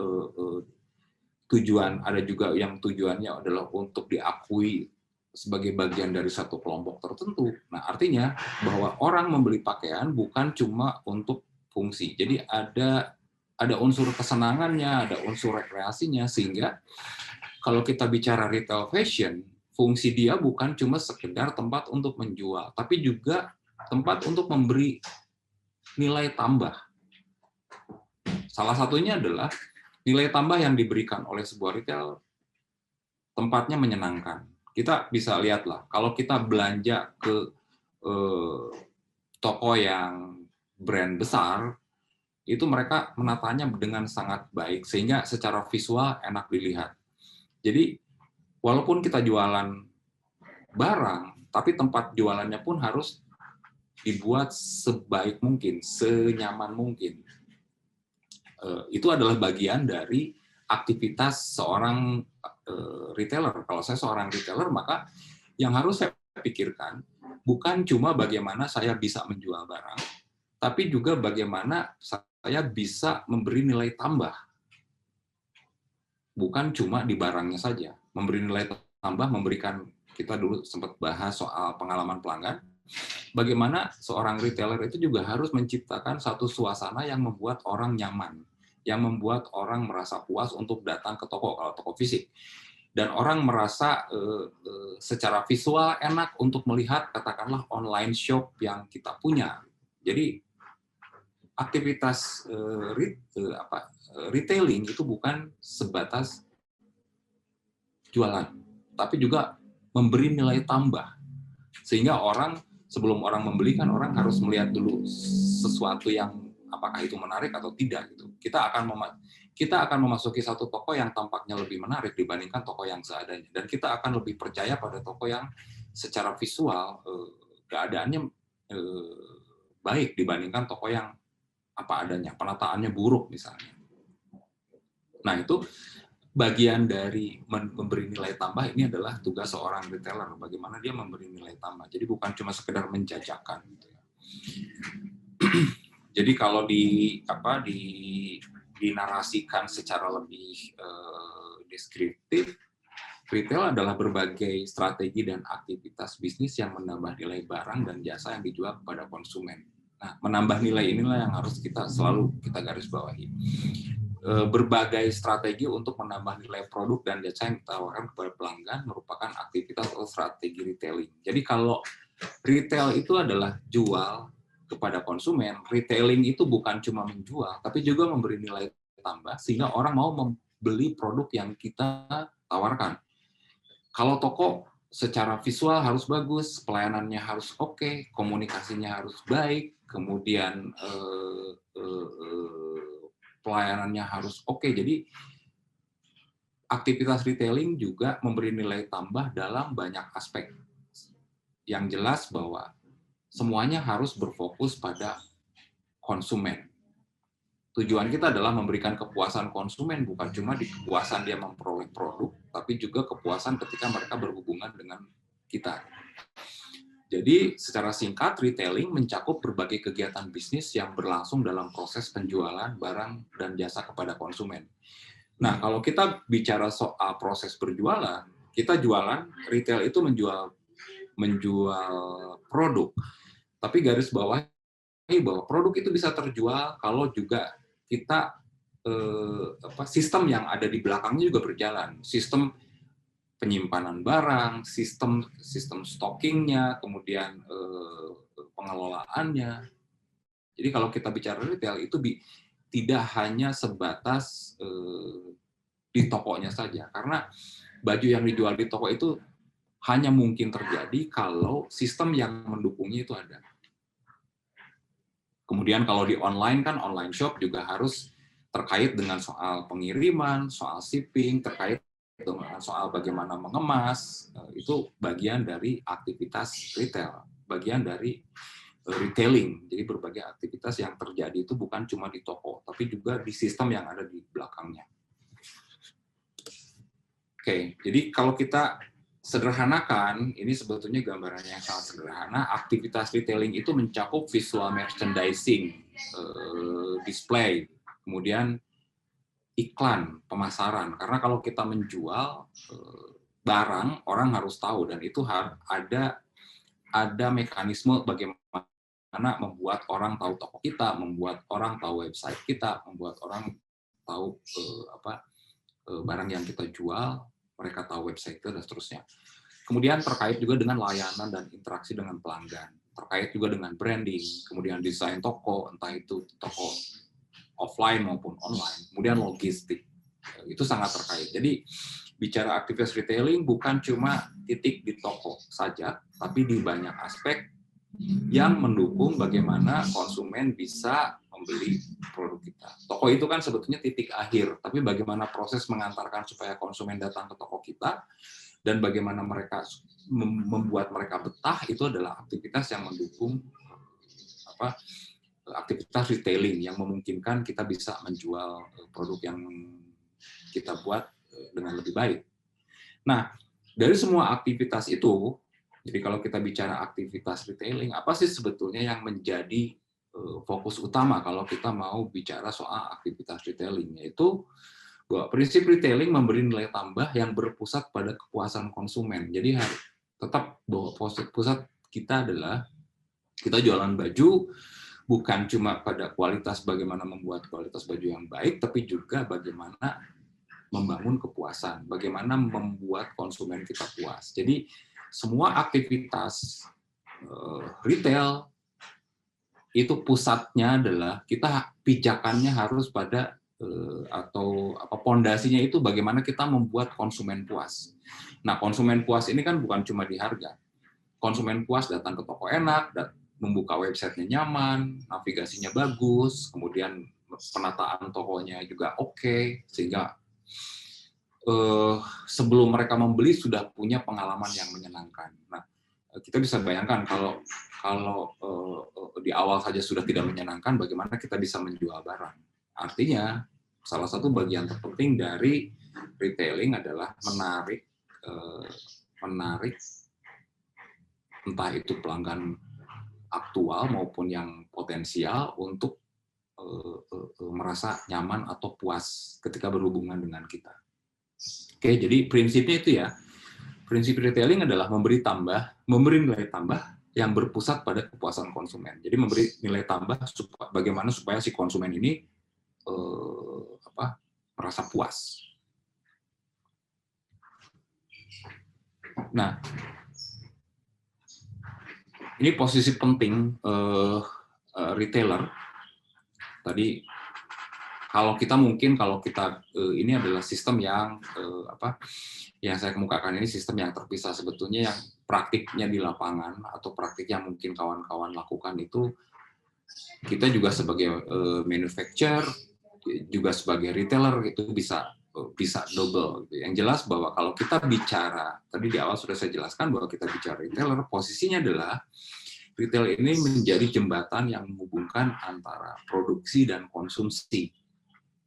ada juga yang tujuannya adalah untuk diakui sebagai bagian dari satu kelompok tertentu. Nah, artinya bahwa orang membeli pakaian bukan cuma untuk fungsi. Jadi ada unsur kesenangannya, ada unsur rekreasinya, sehingga kalau kita bicara retail fashion, fungsi dia bukan cuma sekedar tempat untuk menjual, tapi juga tempat untuk memberi nilai tambah. Salah satunya adalah nilai tambah yang diberikan oleh sebuah retail, tempatnya menyenangkan. Kita bisa lihatlah, kalau kita belanja ke toko yang brand besar, itu mereka menatanya dengan sangat baik, sehingga secara visual enak dilihat. Jadi, walaupun kita jualan barang, tapi tempat jualannya pun harus dibuat sebaik mungkin, senyaman mungkin. Itu adalah bagian dari aktivitas seorang retailer. Kalau saya seorang retailer, maka yang harus saya pikirkan bukan cuma bagaimana saya bisa menjual barang, tapi juga bagaimana saya bisa memberi nilai tambah. Bukan cuma di barangnya saja. Memberi nilai tambah, memberikan kita dulu sempat bahas soal pengalaman pelanggan, bagaimana seorang retailer itu juga harus menciptakan satu suasana yang membuat orang nyaman, yang membuat orang merasa puas untuk datang ke toko, kalau toko fisik. Dan orang merasa secara visual enak untuk melihat, katakanlah, online shop yang kita punya. Jadi aktivitas retailing itu bukan sebatas jualan, tapi juga memberi nilai tambah. Sehingga orang, sebelum orang membeli, kan orang harus melihat dulu sesuatu yang apakah itu menarik atau tidak. Gitu. Kita akan memasuki satu toko yang tampaknya lebih menarik dibandingkan toko yang seadanya. Dan kita akan lebih percaya pada toko yang secara visual keadaannya baik dibandingkan toko yang apa adanya, penataannya buruk misalnya. Nah, itu bagian dari memberi nilai tambah. Ini adalah tugas seorang retailer, bagaimana dia memberi nilai tambah. Jadi bukan cuma sekedar menjajakan. Gitu ya. Jadi kalau dinarasikan secara lebih deskriptif, retail adalah berbagai strategi dan aktivitas bisnis yang menambah nilai barang dan jasa yang dijual kepada konsumen. Nah, menambah nilai inilah yang harus selalu kita garis bawahi. Berbagai strategi untuk menambah nilai produk dan jasa yang ditawarkan kepada pelanggan merupakan aktivitas atau strategi retailing. Jadi kalau retail itu adalah jual kepada konsumen, retailing itu bukan cuma menjual, tapi juga memberi nilai tambah sehingga orang mau membeli produk yang kita tawarkan. Kalau toko secara visual harus bagus, pelayanannya harus oke, komunikasinya harus baik, kemudian pelayanannya harus oke. Jadi aktivitas retailing juga memberi nilai tambah dalam banyak aspek. Yang jelas bahwa semuanya harus berfokus pada konsumen. Tujuan kita adalah memberikan kepuasan konsumen, bukan cuma di kepuasan dia memperoleh produk, tapi juga kepuasan ketika mereka berhubungan dengan kita. Jadi, secara singkat, retailing mencakup berbagai kegiatan bisnis yang berlangsung dalam proses penjualan barang dan jasa kepada konsumen. Nah, kalau kita bicara soal proses berjualan, kita jualan, retail itu menjual produk. Tapi garis bawahi bahwa produk itu bisa terjual kalau juga kita sistem yang ada di belakangnya juga berjalan, sistem penyimpanan barang, sistem stockingnya, kemudian pengelolaannya. Jadi kalau kita bicara retail itu tidak hanya sebatas di tokonya saja, karena baju yang dijual di toko itu hanya mungkin terjadi kalau sistem yang mendukungnya itu ada. Kemudian kalau di online kan online shop juga harus terkait dengan soal pengiriman, soal shipping, terkait dengan soal bagaimana mengemas, itu bagian dari aktivitas retail, bagian dari retailing. Jadi berbagai aktivitas yang terjadi itu bukan cuma di toko, tapi juga di sistem yang ada di belakangnya. Oke, jadi kalau kita sederhanakan, ini sebetulnya gambarannya yang sangat sederhana. Aktivitas retailing itu mencakup visual merchandising, display, kemudian iklan, pemasaran. Karena kalau kita menjual barang, orang harus tahu, dan itu ada mekanisme bagaimana membuat orang tahu toko kita, membuat orang tahu website kita, membuat orang tahu barang yang kita jual, mereka tahu website itu, dan seterusnya. Kemudian terkait juga dengan layanan dan interaksi dengan pelanggan, terkait juga dengan branding, kemudian desain toko, entah itu toko offline maupun online, kemudian logistik. Itu sangat terkait. Jadi bicara aktivitas retailing bukan cuma titik di toko saja, tapi di banyak aspek yang mendukung bagaimana konsumen bisa membeli produk kita. Toko itu kan sebetulnya titik akhir, tapi bagaimana proses mengantarkan supaya konsumen datang ke toko kita dan bagaimana mereka membuat mereka betah, itu adalah aktivitas yang mendukung aktivitas retailing yang memungkinkan kita bisa menjual produk yang kita buat dengan lebih baik. Nah, dari semua aktivitas itu, jadi kalau kita bicara aktivitas retailing, apa sih sebetulnya yang menjadi fokus utama kalau kita mau bicara soal aktivitas retailing? Yaitu bahwa prinsip retailing memberi nilai tambah yang berpusat pada kepuasan konsumen. Jadi tetap bahwa pusat kita adalah kita jualan baju bukan cuma pada kualitas, bagaimana membuat kualitas baju yang baik, tapi juga bagaimana membangun kepuasan, bagaimana membuat konsumen kita puas. Jadi semua aktivitas retail itu pusatnya adalah kita pijakannya harus pada atau pondasinya itu bagaimana kita membuat konsumen puas. Nah, konsumen puas ini kan bukan cuma di harga. Konsumen puas datang ke toko enak, membuka websitenya nyaman, navigasinya bagus, kemudian penataan tokonya juga oke, sehingga sebelum mereka membeli sudah punya pengalaman yang menyenangkan. Nah, kita bisa bayangkan kalau di awal saja sudah tidak menyenangkan, bagaimana kita bisa menjual barang. Artinya, salah satu bagian terpenting dari retailing adalah menarik entah itu pelanggan aktual maupun yang potensial untuk merasa nyaman atau puas ketika berhubungan dengan kita. Oke, jadi prinsipnya itu ya. Prinsip retailing adalah memberi nilai tambah yang berpusat pada kepuasan konsumen. Jadi memberi nilai tambah bagaimana supaya si konsumen ini merasa puas. Nah, ini posisi penting retailer. Tadi kalau kita ini adalah sistem yang yang saya kemukakan ini sistem yang terpisah, sebetulnya yang praktiknya di lapangan atau praktik yang mungkin kawan-kawan lakukan itu kita juga sebagai manufacturer juga sebagai retailer itu bisa double. Yang jelas bahwa kalau kita bicara, tadi di awal sudah saya jelaskan bahwa kita bicara retailer, posisinya adalah retail ini menjadi jembatan yang menghubungkan antara produksi dan konsumsi.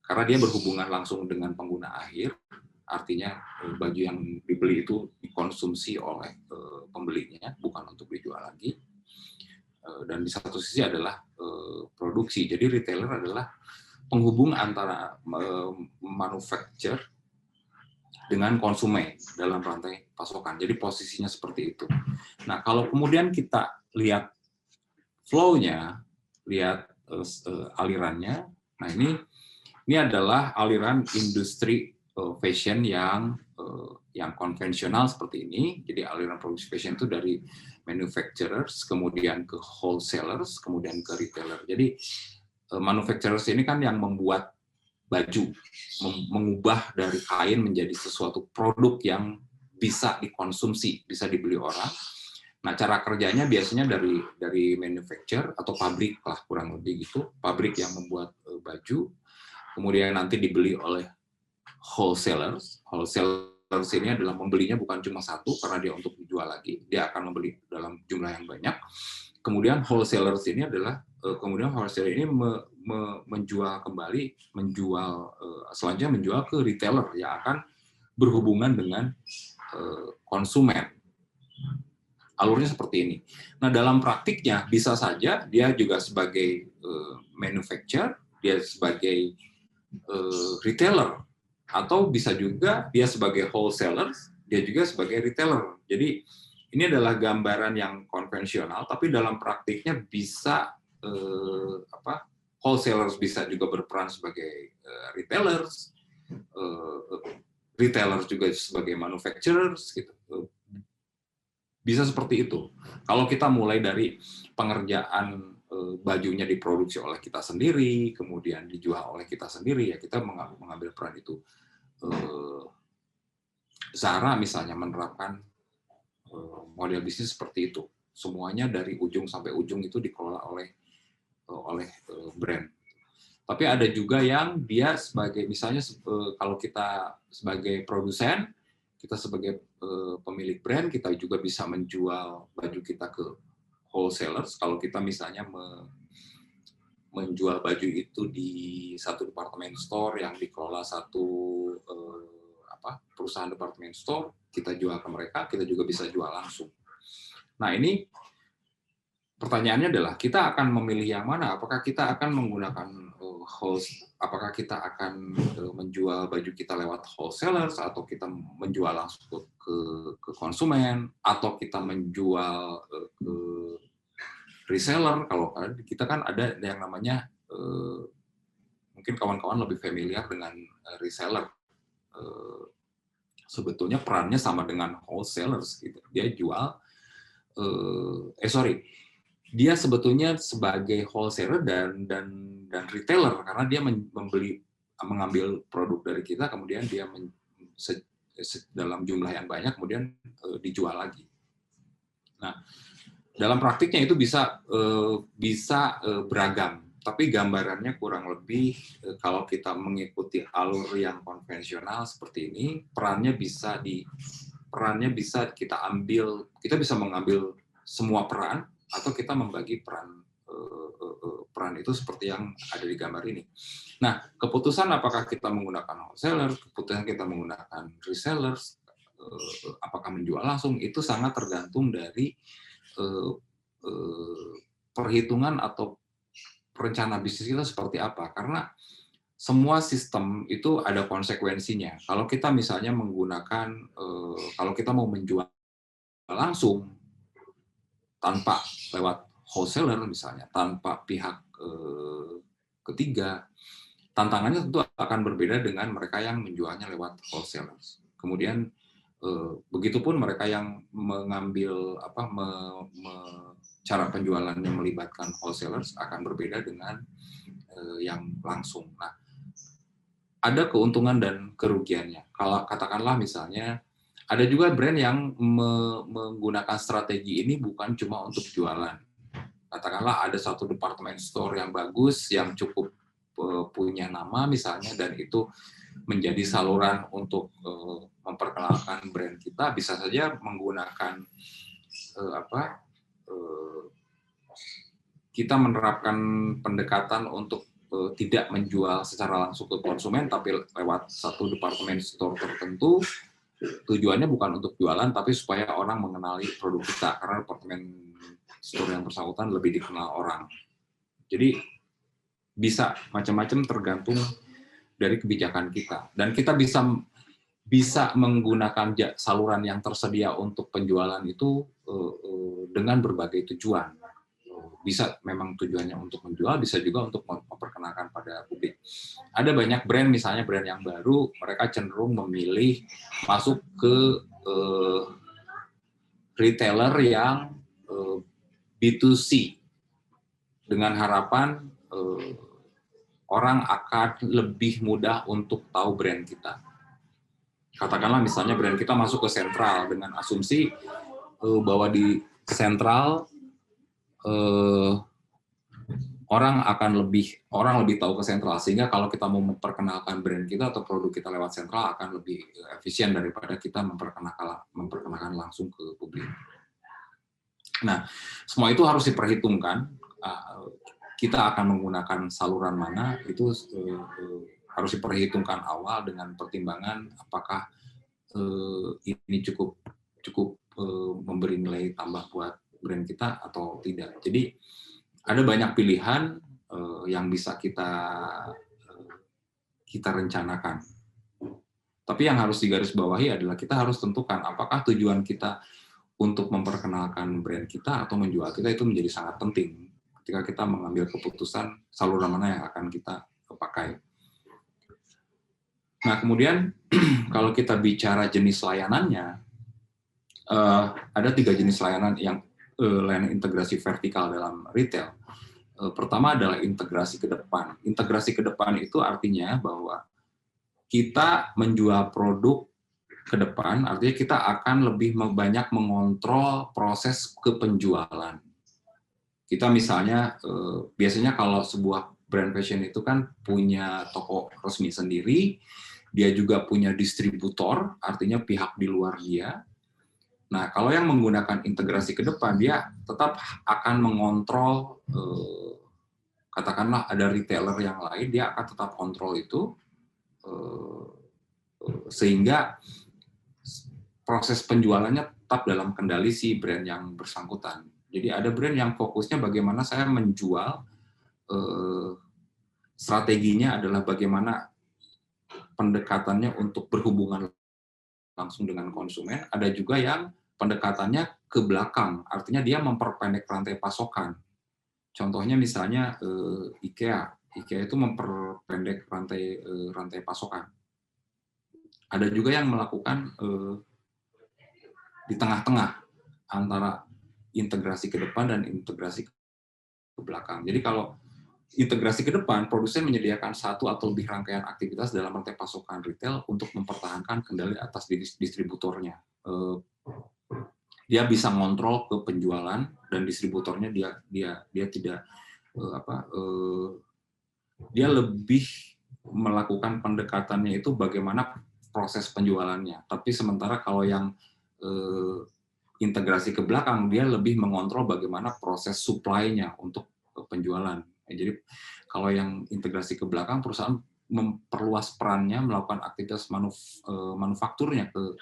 Karena dia berhubungan langsung dengan pengguna akhir, artinya baju yang dibeli itu dikonsumsi oleh pembelinya, bukan untuk dijual lagi. Dan di satu sisi adalah produksi. Jadi retailer adalah penghubung antara manufacturer dengan konsumen dalam rantai pasokan. Jadi posisinya seperti itu. Nah, kalau kemudian kita lihat flow-nya, lihat alirannya, nah ini adalah aliran industri fashion yang konvensional seperti ini. Jadi aliran produksi fashion itu dari manufacturers, kemudian ke wholesalers, kemudian ke retailer. Jadi manufacturers ini kan yang membuat baju, mengubah dari kain menjadi sesuatu produk yang bisa dikonsumsi, bisa dibeli orang. Nah, cara kerjanya biasanya dari manufacturer atau pabrik lah, kurang lebih gitu, pabrik yang membuat baju, kemudian nanti dibeli oleh wholesalers. Wholesalers ini adalah membelinya bukan cuma satu karena dia untuk dijual lagi, dia akan membeli dalam jumlah yang banyak. Kemudian wholesalers ini adalah wholesaler ini menjual selanjutnya menjual ke retailer yang akan berhubungan dengan konsumen. Alurnya seperti ini. Nah, dalam praktiknya bisa saja dia juga sebagai manufacturer, dia sebagai retailer, atau bisa juga dia sebagai wholesaler, dia juga sebagai retailer. Jadi ini adalah gambaran yang konvensional, tapi dalam praktiknya bisa wholesalers bisa juga berperan sebagai retailers, retailers juga sebagai manufacturers, gitu. Bisa seperti itu. Kalau kita mulai dari pengerjaan bajunya diproduksi oleh kita sendiri, kemudian dijual oleh kita sendiri, ya kita mengambil peran itu. Zara misalnya menerapkan model bisnis seperti itu. Semuanya dari ujung sampai ujung itu dikelola oleh brand. Tapi ada juga yang dia sebagai, misalnya kalau kita sebagai produsen, kita sebagai pemilik brand, kita juga bisa menjual baju kita ke wholesalers. Kalau kita misalnya menjual baju itu di satu department store yang dikelola satu perusahaan department store, kita jual ke mereka, kita juga bisa jual langsung. Nah, ini pertanyaannya adalah kita akan memilih yang mana? Apakah kita akan menggunakan apakah kita akan menjual baju kita lewat wholesalers atau kita menjual langsung ke konsumen atau kita menjual ke reseller. Kalau kita kan ada yang namanya mungkin kawan-kawan lebih familiar dengan reseller. Sebetulnya perannya sama dengan wholesalers gitu. Dia jual dia sebetulnya sebagai wholesaler dan retailer karena dia mengambil produk dari kita, kemudian dia dalam jumlah yang banyak kemudian dijual lagi. Nah, dalam praktiknya itu bisa beragam, tapi gambarannya kurang lebih kalau kita mengikuti alur yang konvensional seperti ini, perannya bisa kita ambil, kita bisa mengambil semua peran atau kita membagi peran itu seperti yang ada di gambar ini. Nah, keputusan apakah kita menggunakan wholesaler, keputusan kita menggunakan resellers, apakah menjual langsung, itu sangat tergantung dari perhitungan atau rencana bisnis kita seperti apa. Karena semua sistem itu ada konsekuensinya. Kalau kita misalnya menggunakan, kalau kita mau menjual langsung tanpa lewat wholesaler misalnya, tanpa pihak ketiga, tantangannya tentu akan berbeda dengan mereka yang menjualnya lewat wholesalers. Kemudian begitupun mereka yang mengambil cara penjualannya melibatkan wholesalers akan berbeda dengan yang langsung. Nah, ada keuntungan dan kerugiannya. Kalau katakanlah misalnya ada juga brand yang menggunakan strategi ini bukan cuma untuk jualan. Katakanlah ada satu department store yang bagus, yang cukup punya nama misalnya, dan itu menjadi saluran untuk memperkenalkan brand kita. Bisa saja menggunakan kita menerapkan pendekatan untuk tidak menjual secara langsung ke konsumen, tapi lewat satu department store tertentu. Tujuannya bukan untuk jualan, tapi supaya orang mengenali produk kita, karena departemen store yang bersangkutan lebih dikenal orang. Jadi bisa macam-macam tergantung dari kebijakan kita. Dan kita bisa menggunakan saluran yang tersedia untuk penjualan itu dengan berbagai tujuan. Bisa memang tujuannya untuk menjual, bisa juga untuk memperkenalkan pada publik. Ada banyak brand, misalnya brand yang baru, mereka cenderung memilih masuk ke retailer yang B2C, dengan harapan orang akan lebih mudah untuk tahu brand kita. Katakanlah misalnya brand kita masuk ke sentral dengan asumsi bahwa di sentral orang lebih tahu ke sentral, sehingga kalau kita mau memperkenalkan brand kita atau produk kita lewat sentral akan lebih efisien daripada kita memperkenalkan langsung ke publik. Nah, semua itu harus diperhitungkan. Kita akan menggunakan saluran mana itu harus diperhitungkan awal dengan pertimbangan apakah ini cukup memberi nilai tambah buat brand kita atau tidak. Jadi ada banyak pilihan yang bisa kita rencanakan. Tapi yang harus digarisbawahi adalah kita harus tentukan apakah tujuan kita untuk memperkenalkan brand kita atau menjual kita itu menjadi sangat penting ketika kita mengambil keputusan saluran mana yang akan kita pakai. Nah, kemudian kalau kita bicara jenis layanannya, ada 3 jenis layanan yang layanan integrasi vertikal dalam retail. Pertama adalah integrasi ke depan. Integrasi ke depan itu artinya bahwa kita menjual produk ke depan, artinya kita akan lebih banyak mengontrol proses kepenjualan. Kita misalnya, biasanya kalau sebuah brand fashion itu kan punya toko resmi sendiri, dia juga punya distributor, artinya pihak di luar dia. Nah, kalau yang menggunakan integrasi ke depan, dia tetap akan mengontrol, katakanlah ada retailer yang lain, dia akan tetap kontrol itu, sehingga proses penjualannya tetap dalam kendali si brand yang bersangkutan. Jadi ada brand yang fokusnya bagaimana saya menjual strateginya adalah bagaimana pendekatannya untuk berhubungan langsung dengan konsumen, ada juga yang pendekatannya ke belakang, artinya dia memperpendek rantai pasokan. Contohnya misalnya IKEA itu memperpendek rantai pasokan. Ada juga yang melakukan di tengah-tengah antara integrasi ke depan dan integrasi ke belakang. Jadi kalau integrasi ke depan, produsen menyediakan satu atau lebih rangkaian aktivitas dalam rantai pasokan retail untuk mempertahankan kendali atas distributornya. Dia bisa ngontrol ke penjualan dan distributornya dia tidak dia lebih melakukan pendekatannya itu bagaimana proses penjualannya. Tapi sementara kalau yang integrasi ke belakang, dia lebih mengontrol bagaimana proses supply-nya untuk penjualan. Jadi kalau yang integrasi ke belakang, perusahaan memperluas perannya melakukan aktivitas manufakturnya ke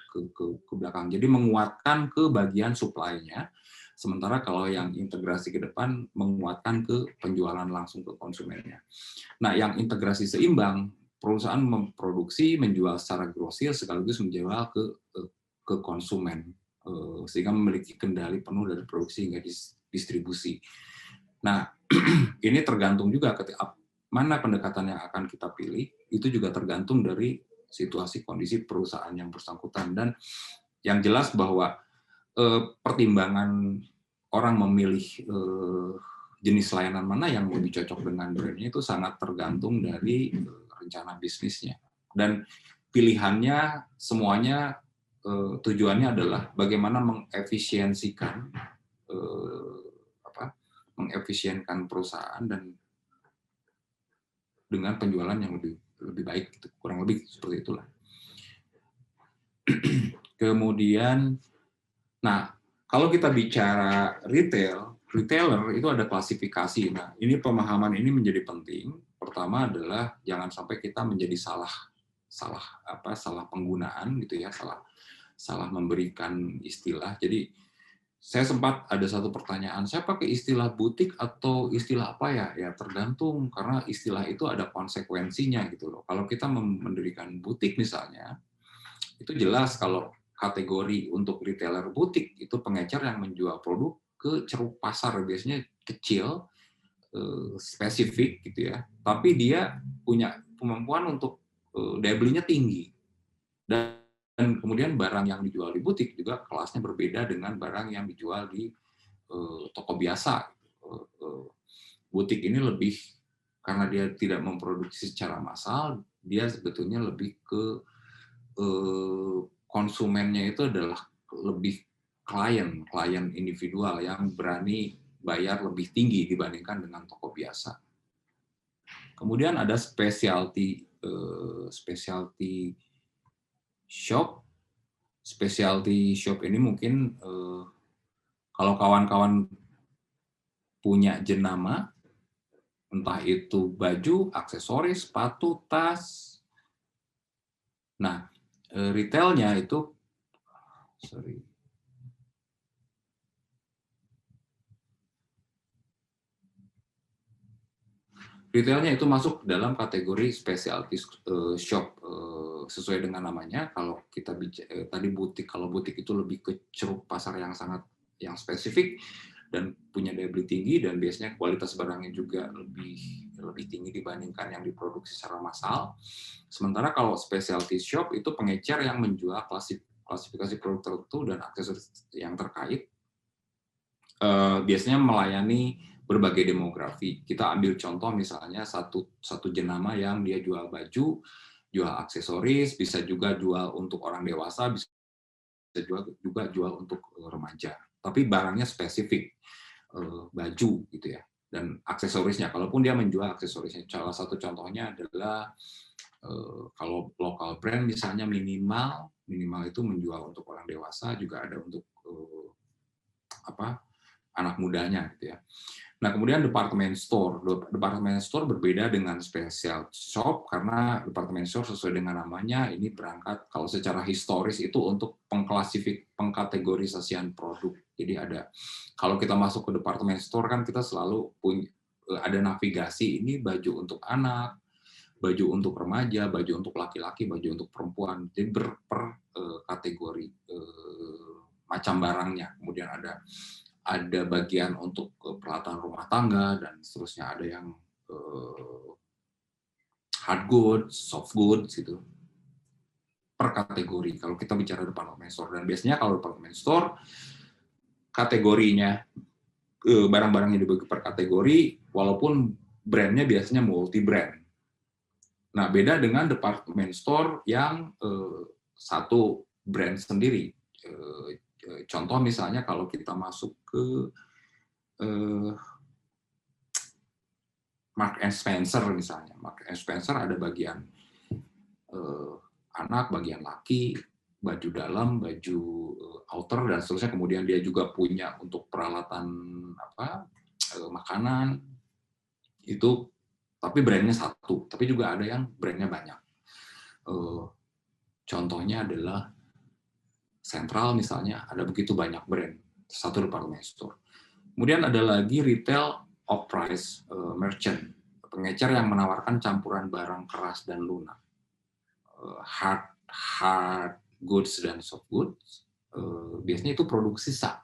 belakang. Jadi menguatkan ke bagian supply-nya, sementara kalau yang integrasi ke depan menguatkan ke penjualan langsung ke konsumennya. Nah, yang integrasi seimbang, perusahaan memproduksi, menjual secara grosir sekaligus menjual ke konsumen, sehingga memiliki kendali penuh dari produksi hingga distribusi. Nah, ini tergantung juga ketika mana pendekatan yang akan kita pilih, itu juga tergantung dari situasi kondisi perusahaan yang bersangkutan. Dan yang jelas bahwa pertimbangan orang memilih jenis layanan mana yang lebih cocok dengan brandnya itu sangat tergantung dari rencana bisnisnya. Dan pilihannya semuanya tujuannya adalah bagaimana mengefisiensikan perusahaan dan dengan penjualan yang lebih baik, gitu. Kurang lebih seperti itulah. Kemudian, nah kalau kita bicara retailer itu ada klasifikasi. Nah, ini pemahaman ini menjadi penting. Pertama adalah jangan sampai kita menjadi salah penggunaan gitu ya, salah memberikan istilah. Jadi saya sempat ada satu pertanyaan, saya pakai istilah butik atau istilah apa ya? Ya tergantung, karena istilah itu ada konsekuensinya gitu loh. Kalau kita mendirikan butik misalnya, itu jelas kalau kategori untuk retailer butik itu pengecer yang menjual produk ke ceruk pasar, biasanya kecil, spesifik gitu ya. Tapi dia punya kemampuan untuk daya belinya tinggi. Dan kemudian barang yang dijual di butik juga kelasnya berbeda dengan barang yang dijual di toko biasa. Butik ini lebih, karena dia tidak memproduksi secara massal, dia sebetulnya lebih ke konsumennya itu adalah lebih klien individual yang berani bayar lebih tinggi dibandingkan dengan toko biasa. Kemudian ada specialty shop. Specialty shop ini mungkin kalau kawan-kawan punya jenama, entah itu baju, aksesoris, sepatu, tas. Nah, retailnya itu, retailnya itu masuk dalam kategori specialty shop sesuai dengan namanya. Kalau kita bicara tadi butik, kalau butik itu lebih ke ceruk pasar yang spesifik dan punya daya beli tinggi, dan biasanya kualitas barangnya juga lebih tinggi dibandingkan yang diproduksi secara massal. Sementara kalau specialty shop itu pengecer yang menjual klasifikasi produk tertentu dan aksesoris yang terkait, biasanya melayani berbagai demografi. Kita ambil contoh misalnya satu jenama yang dia jual baju, jual aksesoris, bisa juga jual untuk orang dewasa, bisa juga jual untuk remaja. Tapi barangnya spesifik, baju gitu ya. Dan aksesorisnya, kalaupun dia menjual aksesorisnya, salah satu contohnya adalah kalau lokal brand misalnya minimal itu menjual untuk orang dewasa, juga ada untuk anak mudanya gitu ya. Nah, kemudian department store berbeda dengan special shop, karena department store sesuai dengan namanya ini berangkat kalau secara historis itu untuk pengkategorisasian produk. Jadi kalau kita masuk ke department store kan kita selalu ada navigasi, ini baju untuk anak, baju untuk remaja, baju untuk laki-laki, baju untuk perempuan. Jadi per kategori macam barangnya. Kemudian ada bagian untuk peralatan rumah tangga dan seterusnya. Ada yang hard goods, soft goods gitu. Per kategori kalau kita bicara department store. Dan biasanya kalau department store kategorinya barang-barang yang dibagi per kategori walaupun brandnya biasanya multi brand. Nah, beda dengan department store yang satu brand sendiri. Contoh misalnya kalau kita masuk ke Marks and Spencer misalnya. Marks and Spencer ada bagian anak, bagian laki, baju dalam, baju outer dan seterusnya. Kemudian dia juga punya untuk peralatan makanan itu, tapi brandnya satu. Tapi juga ada yang brandnya banyak. Contohnya adalah Central misalnya, ada begitu banyak brand satu department store. Kemudian ada lagi retail off-price merchant, pengecer yang menawarkan campuran barang keras dan lunak. Hard goods dan soft goods, biasanya itu produk sisa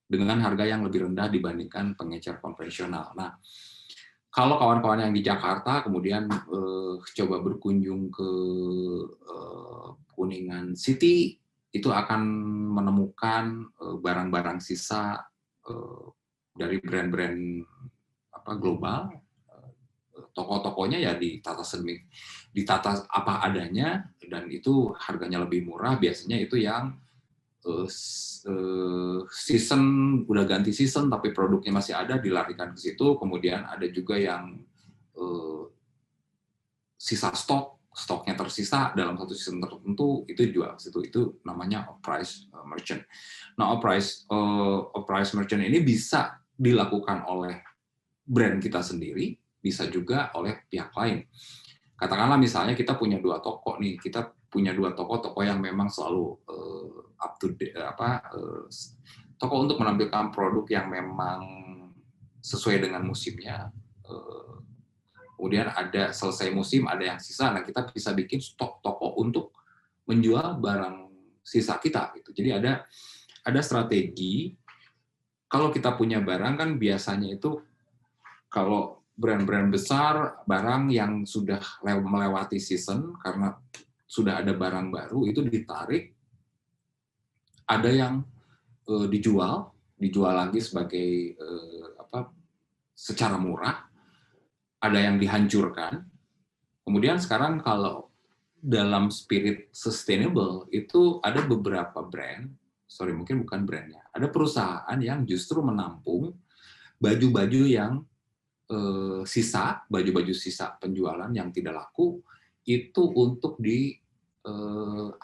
dengan harga yang lebih rendah dibandingkan pengecer konvensional. Nah, kalau kawan-kawan yang di Jakarta kemudian coba berkunjung ke Kuningan City, itu akan menemukan barang-barang sisa dari brand-brand global. Toko-tokonya ya ditata apa adanya, dan itu harganya lebih murah. Biasanya itu yang season udah ganti season tapi produknya masih ada, dilarikan ke situ. Kemudian ada juga yang sisa stoknya tersisa dalam satu season tertentu, itu dijual ke situ. Itu namanya off-price merchant. Nah, off-price merchant ini bisa dilakukan oleh brand kita sendiri, bisa juga oleh pihak lain. Katakanlah misalnya kita punya 2 toko nih, kita punya 2 toko yang memang selalu up to date, toko untuk menampilkan produk yang memang sesuai dengan musimnya. Kemudian ada selesai musim, ada yang sisa, nah kita bisa bikin stok toko untuk menjual barang sisa kita gitu. Jadi ada strategi. Kalau kita punya barang kan biasanya itu, kalau brand-brand besar, barang yang sudah melewati season karena sudah ada barang baru itu ditarik, ada yang dijual lagi sebagai secara murah, ada yang dihancurkan. Kemudian sekarang kalau dalam spirit sustainable itu ada beberapa brand, mungkin bukan brandnya, ada perusahaan yang justru menampung baju-baju yang sisa, baju-baju sisa penjualan yang tidak laku, itu untuk di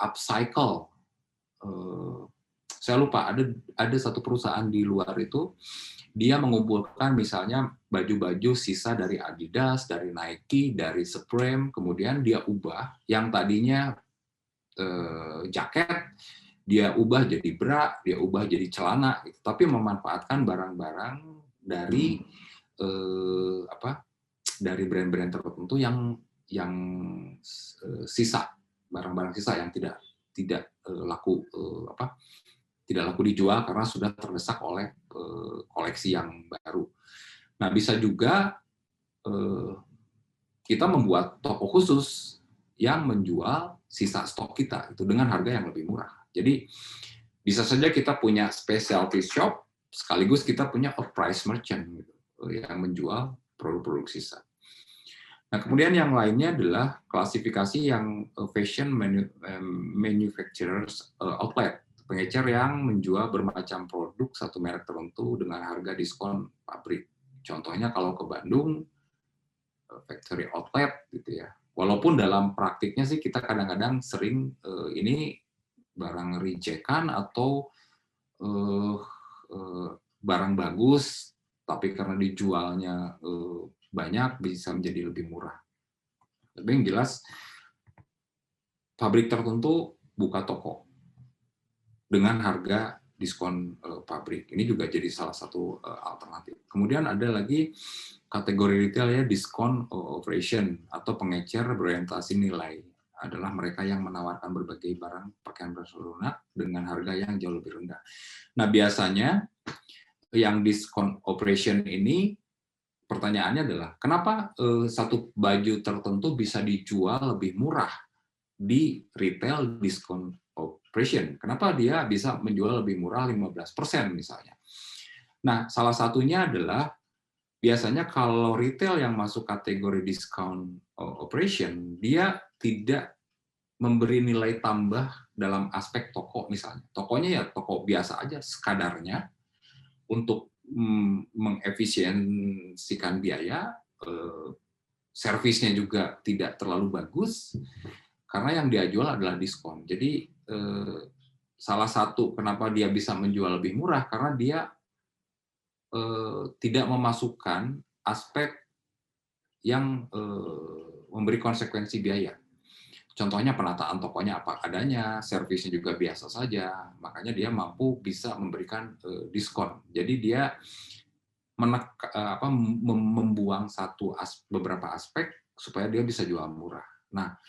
upcycle. Saya lupa, ada satu perusahaan di luar itu, dia mengumpulkan misalnya baju-baju sisa dari Adidas, dari Nike, dari Supreme, kemudian dia ubah yang tadinya jaket, dia ubah jadi bra, dia ubah jadi celana, tapi memanfaatkan barang-barang dari dari brand-brand tertentu yang sisa, barang-barang sisa yang tidak laku tidak laku dijual karena sudah terdesak oleh koleksi yang baru. Nah, bisa juga kita membuat toko khusus yang menjual sisa stok kita itu dengan harga yang lebih murah. Jadi bisa saja kita punya specialty shop sekaligus kita punya off-price merchant gitu, yang menjual produk-produk sisa. Nah, kemudian yang lainnya adalah klasifikasi yang fashion manufacturers outlet, pengecer yang menjual bermacam produk satu merek tertentu dengan harga diskon pabrik. Contohnya kalau ke Bandung, factory outlet gitu ya. Walaupun dalam praktiknya sih kita kadang-kadang sering ini barang rejectan atau barang bagus, tapi karena dijualnya banyak bisa menjadi lebih murah. Tapi yang jelas pabrik tertentu buka toko dengan harga diskon pabrik. Ini juga jadi salah satu alternatif. Kemudian ada lagi kategori retail ya, diskon operation atau pengecer berorientasi nilai. Adalah mereka yang menawarkan berbagai barang pakaian berlunak dengan harga yang jauh lebih rendah. Nah, biasanya yang diskon operation ini, pertanyaannya adalah kenapa satu baju tertentu bisa dijual lebih murah di retail diskon operation? Kenapa dia bisa menjual lebih murah 15% misalnya? Nah, salah satunya adalah biasanya kalau retail yang masuk kategori discount operation, dia tidak memberi nilai tambah dalam aspek toko misalnya. Tokonya ya toko biasa aja, sekadarnya untuk mengefisiensikan biaya, servisnya juga tidak terlalu bagus, karena yang dia jual adalah diskon. Jadi salah satu kenapa dia bisa menjual lebih murah, karena dia tidak memasukkan aspek yang memberi konsekuensi biaya. Contohnya penataan tokonya apa adanya, servisnya juga biasa saja, makanya dia mampu bisa memberikan diskon. Jadi dia membuang beberapa aspek supaya dia bisa jual murah. Nah,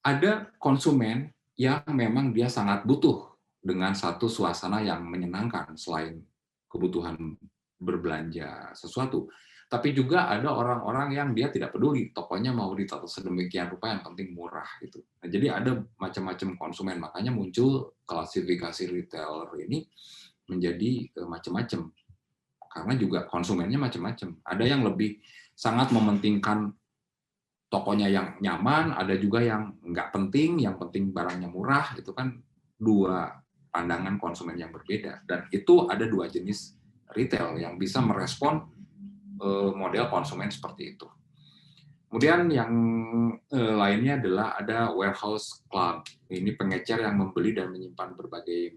ada konsumen yang memang dia sangat butuh dengan satu suasana yang menyenangkan selain kebutuhan berbelanja sesuatu. Tapi juga ada orang-orang yang dia tidak peduli, tokonya mau ditata sedemikian rupa, yang penting murah gitu. Nah, jadi ada macam-macam konsumen, makanya muncul klasifikasi retailer ini menjadi macam-macam. Karena juga konsumennya macam-macam. Ada yang lebih sangat mementingkan tokonya yang nyaman, ada juga yang nggak penting, yang penting barangnya murah. Itu kan dua pandangan konsumen yang berbeda. Dan itu ada dua jenis retail yang bisa merespon model konsumen seperti itu. Kemudian yang lainnya adalah ada warehouse club. Ini pengecer yang membeli dan menyimpan berbagai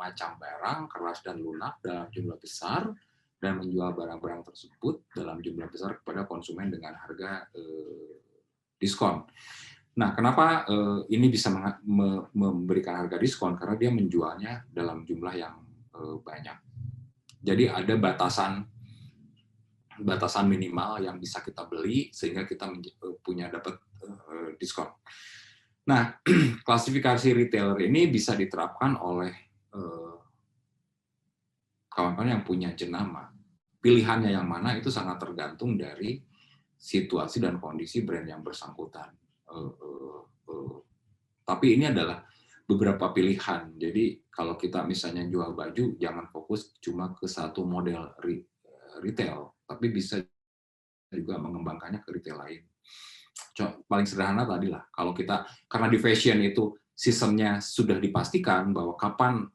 macam barang keras dan lunak dalam jumlah besar dan menjual barang-barang tersebut dalam jumlah besar kepada konsumen dengan harga diskon. Nah, kenapa ini bisa memberikan harga diskon? Karena dia menjualnya dalam jumlah yang banyak. Jadi ada batasan minimal yang bisa kita beli sehingga kita punya dapat diskon. Nah, klasifikasi retailer ini bisa diterapkan oleh kawan-kawan yang punya jenama. Pilihannya yang mana itu sangat tergantung dari situasi dan kondisi brand yang bersangkutan. Tapi ini adalah beberapa pilihan. Jadi kalau kita misalnya jual baju, jangan fokus cuma ke satu model retail, tapi bisa juga mengembangkannya ke retail lain. Paling sederhana tadi lah, kalau kita, karena di fashion itu sistemnya sudah dipastikan bahwa kapan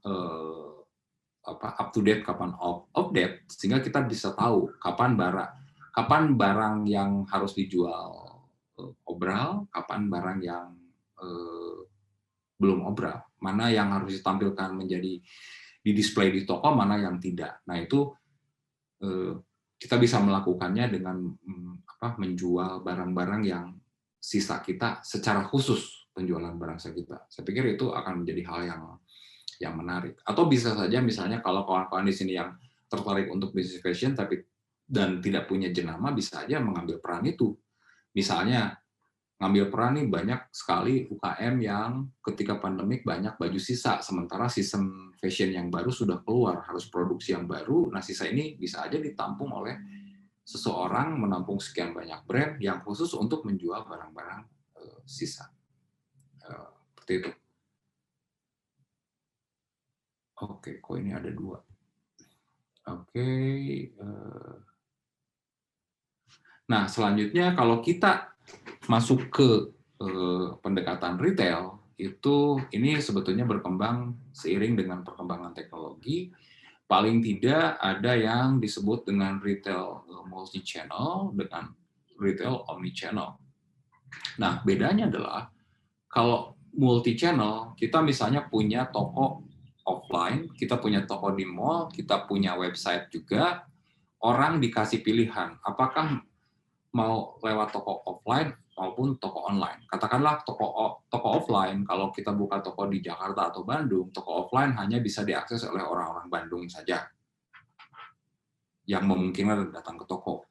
up to date, kapan out of date, sehingga kita bisa tahu kapan barang yang harus dijual obral, kapan barang yang belum obral, mana yang harus ditampilkan menjadi di display di toko, mana yang tidak. Nah, itu kita bisa melakukannya dengan menjual barang-barang yang sisa kita secara khusus, penjualan barang sisa kita. Saya pikir itu akan menjadi hal yang menarik. Atau bisa saja misalnya kalau kawan-kawan di sini yang tertarik untuk bisnis fashion dan tidak punya jenama, bisa aja mengambil peran itu. Misalnya ngambil peran nih banyak sekali UKM yang ketika pandemik banyak baju sisa, sementara sistem fashion yang baru sudah keluar, harus produksi yang baru. Nah, sisa ini bisa aja ditampung oleh seseorang, menampung sekian banyak brand yang khusus untuk menjual barang-barang sisa. Seperti itu. Oke, kok ini ada dua. Oke. Nah, selanjutnya kalau kita masuk ke pendekatan retail, ini sebetulnya berkembang seiring dengan perkembangan teknologi. Paling tidak ada yang disebut dengan retail multi-channel dengan retail omni-channel. Nah, bedanya adalah kalau multi-channel, kita misalnya punya toko offline, kita punya toko di mall, kita punya website juga, orang dikasih pilihan, apakah mau lewat toko offline maupun toko online. Katakanlah toko offline, kalau kita buka toko di Jakarta atau Bandung, toko offline hanya bisa diakses oleh orang-orang Bandung saja yang memungkinkan datang ke toko.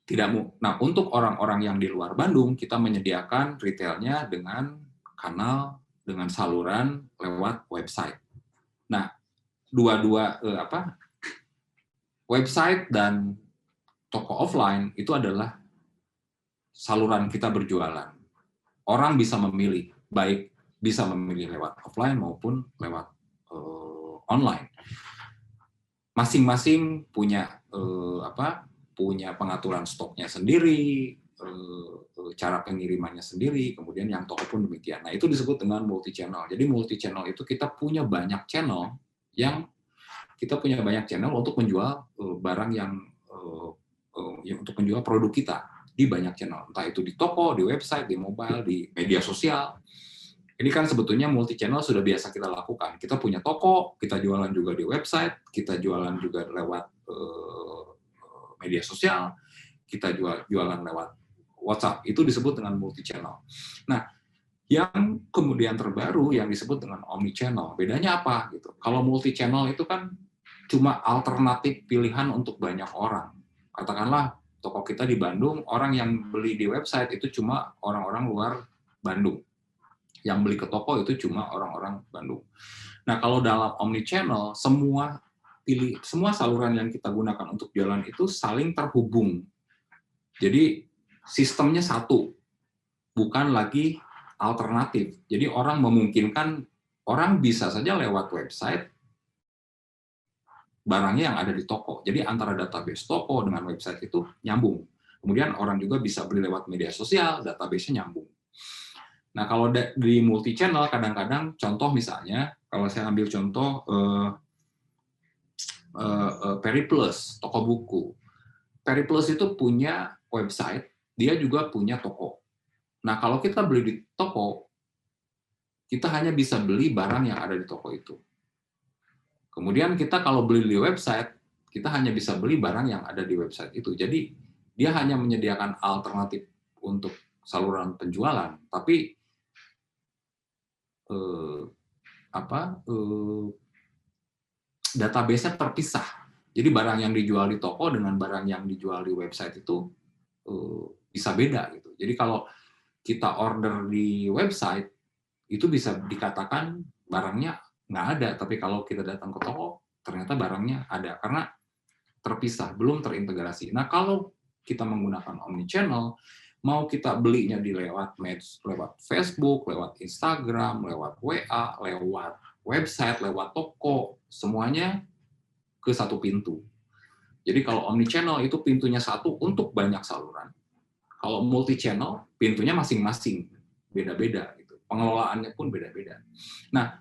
Nah, untuk orang-orang yang di luar Bandung, kita menyediakan retailnya dengan kanal, dengan saluran lewat website. Nah, website dan toko offline itu adalah saluran kita berjualan. Orang bisa memilih, baik bisa memilih lewat offline maupun lewat online. Masing-masing punya punya pengaturan stoknya sendiri, cara pengirimannya sendiri, kemudian yang toko pun demikian. Nah, itu disebut dengan multi channel. Jadi multi channel itu kita punya banyak channel untuk menjual barang yang untuk menjual produk kita di banyak channel. Entah itu di toko, di website, di mobile, di media sosial. Ini kan sebetulnya multi channel sudah biasa kita lakukan. Kita punya toko, kita jualan juga di website, kita jualan juga lewat media sosial, kita jualan lewat WhatsApp. Itu disebut dengan multi channel. Nah, yang kemudian terbaru yang disebut dengan omni channel. Bedanya apa gitu? Kalau multi channel itu kan cuma alternatif pilihan untuk banyak orang. Katakanlah toko kita di Bandung, orang yang beli di website itu cuma orang-orang luar Bandung. Yang beli ke toko itu cuma orang-orang Bandung. Nah, kalau dalam omni channel, semua saluran yang kita gunakan untuk jualan itu saling terhubung. Jadi sistemnya satu, bukan lagi alternatif. Jadi orang bisa saja lewat website barangnya yang ada di toko. Jadi antara database toko dengan website itu nyambung. Kemudian orang juga bisa beli lewat media sosial, database-nya nyambung. Nah, kalau di multi channel kadang-kadang, contoh misalnya, kalau saya ambil contoh Periplus, toko buku. Periplus itu punya website, dia juga punya toko. Nah, kalau kita beli di toko, kita hanya bisa beli barang yang ada di toko itu. Kemudian kita kalau beli di website, kita hanya bisa beli barang yang ada di website itu. Jadi, dia hanya menyediakan alternatif untuk saluran penjualan, tapi database-nya terpisah. Jadi barang yang dijual di toko dengan barang yang dijual di website itu bisa beda gitu. Jadi kalau kita order di website itu bisa dikatakan barangnya nggak ada, tapi kalau kita datang ke toko ternyata barangnya ada karena terpisah, belum terintegrasi. Nah, kalau kita menggunakan omnichannel, mau kita belinya di lewat Facebook, lewat Instagram, lewat WA, lewat website, lewat toko, semuanya ke satu pintu. Jadi kalau omnichannel itu pintunya satu untuk banyak saluran. Kalau multi-channel, pintunya masing-masing, beda-beda. Gitu. Pengelolaannya pun beda-beda. Nah,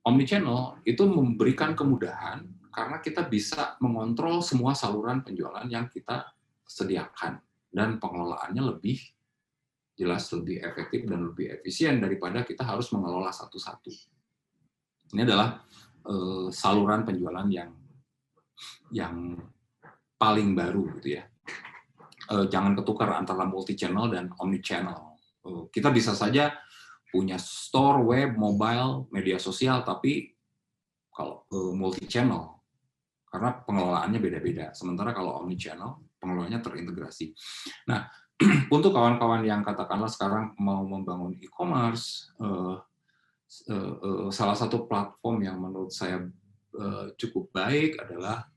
omnichannel itu memberikan kemudahan karena kita bisa mengontrol semua saluran penjualan yang kita sediakan. Dan pengelolaannya lebih jelas, lebih efektif, dan lebih efisien daripada kita harus mengelola satu-satu. Ini adalah saluran penjualan yang paling baru gitu ya. Jangan ketukar antara multi-channel dan omni-channel. Kita bisa saja punya store, web, mobile, media sosial, tapi kalau multi-channel, karena pengelolaannya beda-beda. Sementara kalau omni-channel, pengelolaannya terintegrasi. Nah, untuk kawan-kawan yang katakanlah sekarang mau membangun e-commerce, salah satu platform yang menurut saya cukup baik adalah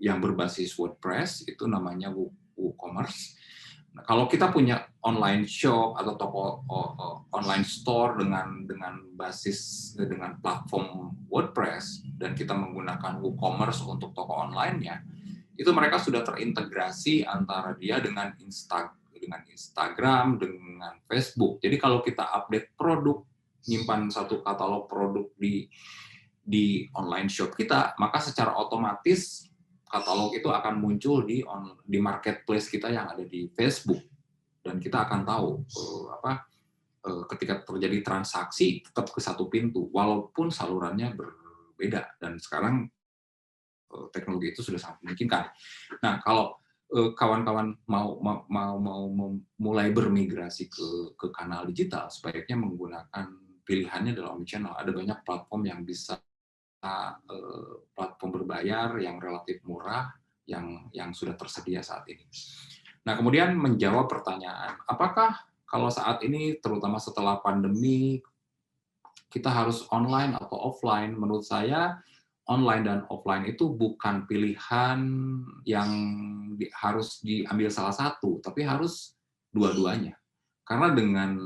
yang berbasis WordPress, itu namanya WooCommerce. Nah, kalau kita punya online shop atau toko online store dengan platform WordPress dan kita menggunakan WooCommerce untuk toko online-nya, itu mereka sudah terintegrasi antara dia dengan Instagram, dengan Facebook. Jadi kalau kita update produk, nyimpan satu katalog produk di online shop kita, maka secara otomatis katalog itu akan muncul di marketplace kita yang ada di Facebook, dan kita akan tahu ketika terjadi transaksi tetap ke satu pintu walaupun salurannya berbeda, dan sekarang teknologi itu sudah sangat memungkinkan. Nah, kalau kawan-kawan mau mulai bermigrasi ke kanal digital, sebaiknya menggunakan pilihannya dalam omnichannel. Ada banyak platform yang bisa platform berbayar yang relatif murah yang sudah tersedia saat ini. Nah, kemudian menjawab pertanyaan, apakah kalau saat ini terutama setelah pandemi kita harus online atau offline? Menurut saya online dan offline itu bukan pilihan yang harus diambil salah satu, tapi harus dua-duanya. Karena dengan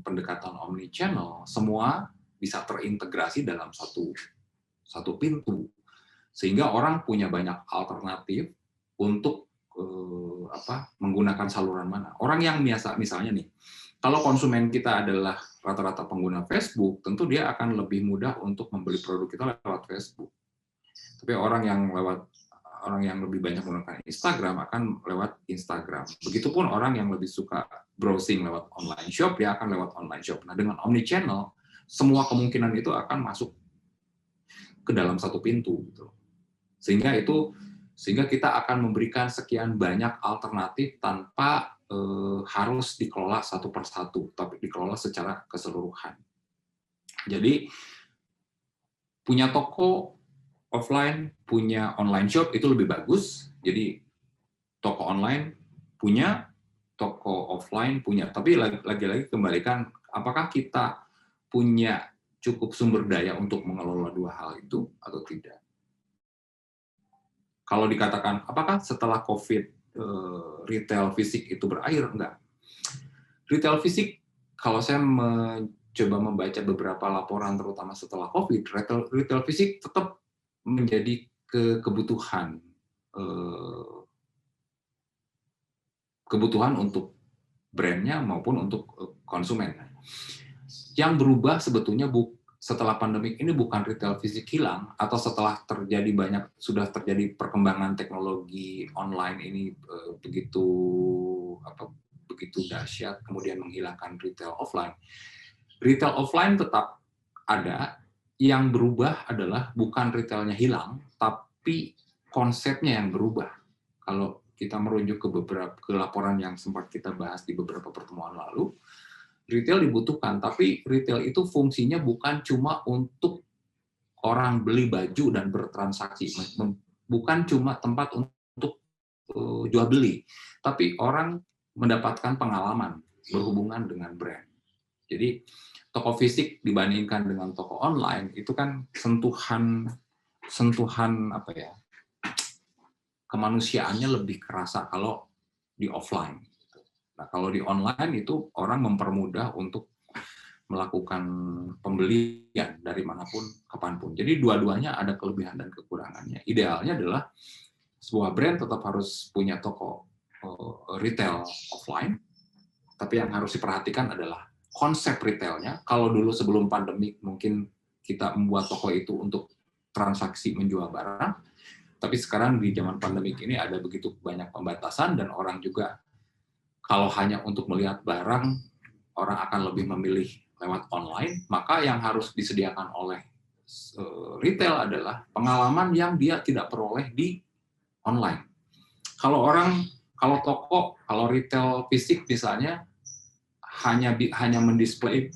pendekatan omnichannel, semua bisa terintegrasi dalam satu pintu, sehingga orang punya banyak alternatif untuk menggunakan saluran mana. Orang yang misalnya nih, kalau konsumen kita adalah rata-rata pengguna Facebook, tentu dia akan lebih mudah untuk membeli produk kita lewat Facebook. Tapi orang yang lebih banyak menggunakan Instagram akan lewat Instagram. Begitupun orang yang lebih suka browsing lewat online shop, dia akan lewat online shop. Nah, dengan omnichannel, semua kemungkinan itu akan masuk ke dalam satu pintu, gitu. Sehingga kita akan memberikan sekian banyak alternatif tanpa harus dikelola satu persatu, tapi dikelola secara keseluruhan. Jadi punya toko offline, punya online shop itu lebih bagus. Jadi toko online punya, toko offline punya. Tapi lagi-lagi kembalikan, apakah kita punya cukup sumber daya untuk mengelola dua hal itu atau tidak? Kalau dikatakan, apakah setelah COVID retail fisik itu berakhir? Enggak. Retail fisik, kalau saya mencoba membaca beberapa laporan, terutama setelah COVID, retail fisik tetap menjadi kebutuhan untuk brandnya maupun untuk konsumen. Yang berubah sebetulnya setelah pandemik ini bukan retail fisik hilang, atau setelah sudah terjadi perkembangan teknologi online ini begitu dahsyat, kemudian menghilangkan retail offline. Retail offline tetap ada, yang berubah adalah bukan retailnya hilang, tapi konsepnya yang berubah. Kalau kita merujuk ke laporan yang sempat kita bahas di beberapa pertemuan lalu, retail dibutuhkan, tapi retail itu fungsinya bukan cuma untuk orang beli baju dan bertransaksi, bukan cuma tempat untuk jual beli, tapi orang mendapatkan pengalaman berhubungan dengan brand. Jadi toko fisik dibandingkan dengan toko online itu kan sentuhan kemanusiaannya lebih kerasa kalau di offline. Nah, kalau di online itu orang mempermudah untuk melakukan pembelian dari manapun, kapanpun. Jadi dua-duanya ada kelebihan dan kekurangannya. Idealnya adalah sebuah brand tetap harus punya toko retail offline, tapi yang harus diperhatikan adalah konsep retailnya. Kalau dulu sebelum pandemi mungkin kita membuat toko itu untuk transaksi menjual barang, tapi sekarang di zaman pandemi ini ada begitu banyak pembatasan dan orang juga kalau hanya untuk melihat barang, orang akan lebih memilih lewat online, maka yang harus disediakan oleh retail adalah pengalaman yang dia tidak peroleh di online. Kalau toko, kalau retail fisik misalnya hanya mendisplay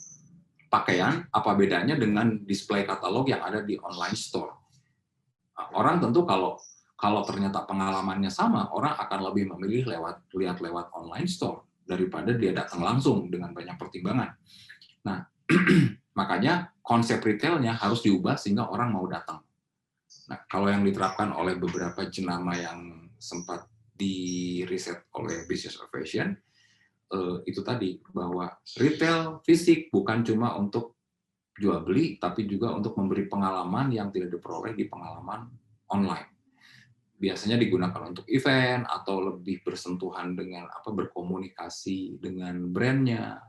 pakaian, apa bedanya dengan display katalog yang ada di online store? Orang tentu kalau ternyata pengalamannya sama, orang akan lebih memilih lihat lewat online store daripada dia datang langsung dengan banyak pertimbangan. Nah, makanya konsep retailnya harus diubah sehingga orang mau datang. Nah, kalau yang diterapkan oleh beberapa jenama yang sempat di-riset oleh Business of Fashion, itu tadi, bahwa retail fisik bukan cuma untuk jual beli, tapi juga untuk memberi pengalaman yang tidak diperoleh di pengalaman online. Biasanya digunakan untuk event atau lebih bersentuhan dengan berkomunikasi dengan brandnya,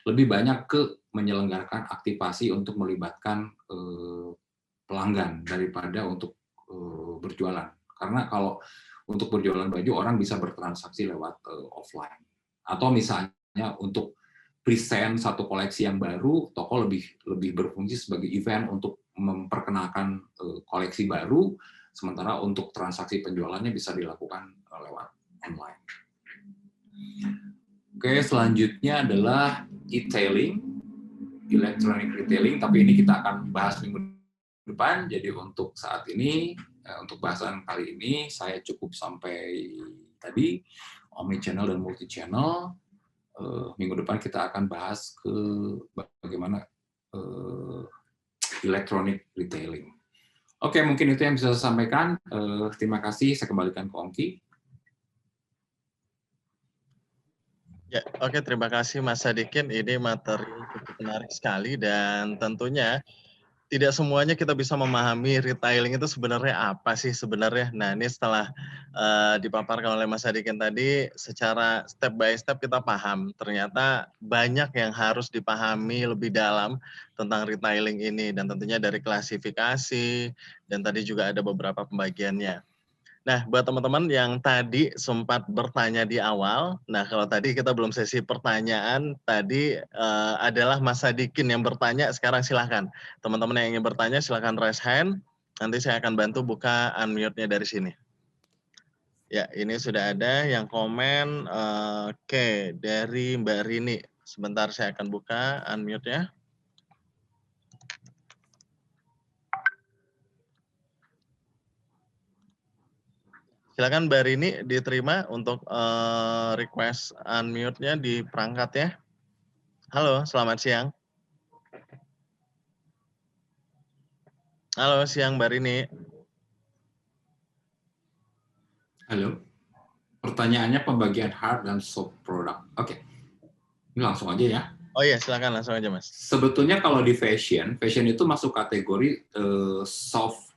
lebih banyak ke menyelenggarakan aktivasi untuk melibatkan pelanggan daripada untuk berjualan. Karena kalau untuk berjualan baju orang bisa bertransaksi lewat offline. Atau misalnya untuk present satu koleksi yang baru, toko lebih berfungsi sebagai event untuk memperkenalkan koleksi baru, sementara untuk transaksi penjualannya bisa dilakukan lewat online. Oke, selanjutnya adalah e-tailing, electronic retailing, tapi ini kita akan bahas minggu depan. Jadi untuk saat ini, untuk bahasan kali ini, saya cukup sampai tadi, omnichannel dan multi-channel. Minggu depan kita akan bahas ke bagaimana electronic retailing. Oke, mungkin itu yang bisa saya sampaikan. Terima kasih, saya kembalikan ke Ongki. Ya, oke, terima kasih Mas Sadikin. Ini materi cukup menarik sekali dan tentunya tidak semuanya kita bisa memahami retailing itu sebenarnya apa sih sebenarnya. Nah, ini setelah dipaparkan oleh Mas Sadikin tadi, secara step by step kita paham. Ternyata banyak yang harus dipahami lebih dalam tentang retailing ini dan tentunya dari klasifikasi dan tadi juga ada beberapa pembagiannya. Nah, buat teman-teman yang tadi sempat bertanya di awal, nah kalau tadi kita belum sesi pertanyaan, tadi adalah Mas Sadikin yang bertanya, sekarang silahkan. Teman-teman yang ingin bertanya silahkan raise hand, nanti saya akan bantu buka unmute-nya dari sini. Ya, ini sudah ada yang komen, oke, dari Mbak Rini. Sebentar saya akan buka unmute-nya. Silakan Mbak Rini diterima untuk request unmute-nya di perangkat ya. Halo, selamat siang. Halo, siang Mbak Rini. Halo. Pertanyaannya pembagian hard dan soft product. Oke. Ini langsung aja ya. Oh iya, silakan langsung aja Mas. Sebetulnya kalau di fashion itu masuk kategori soft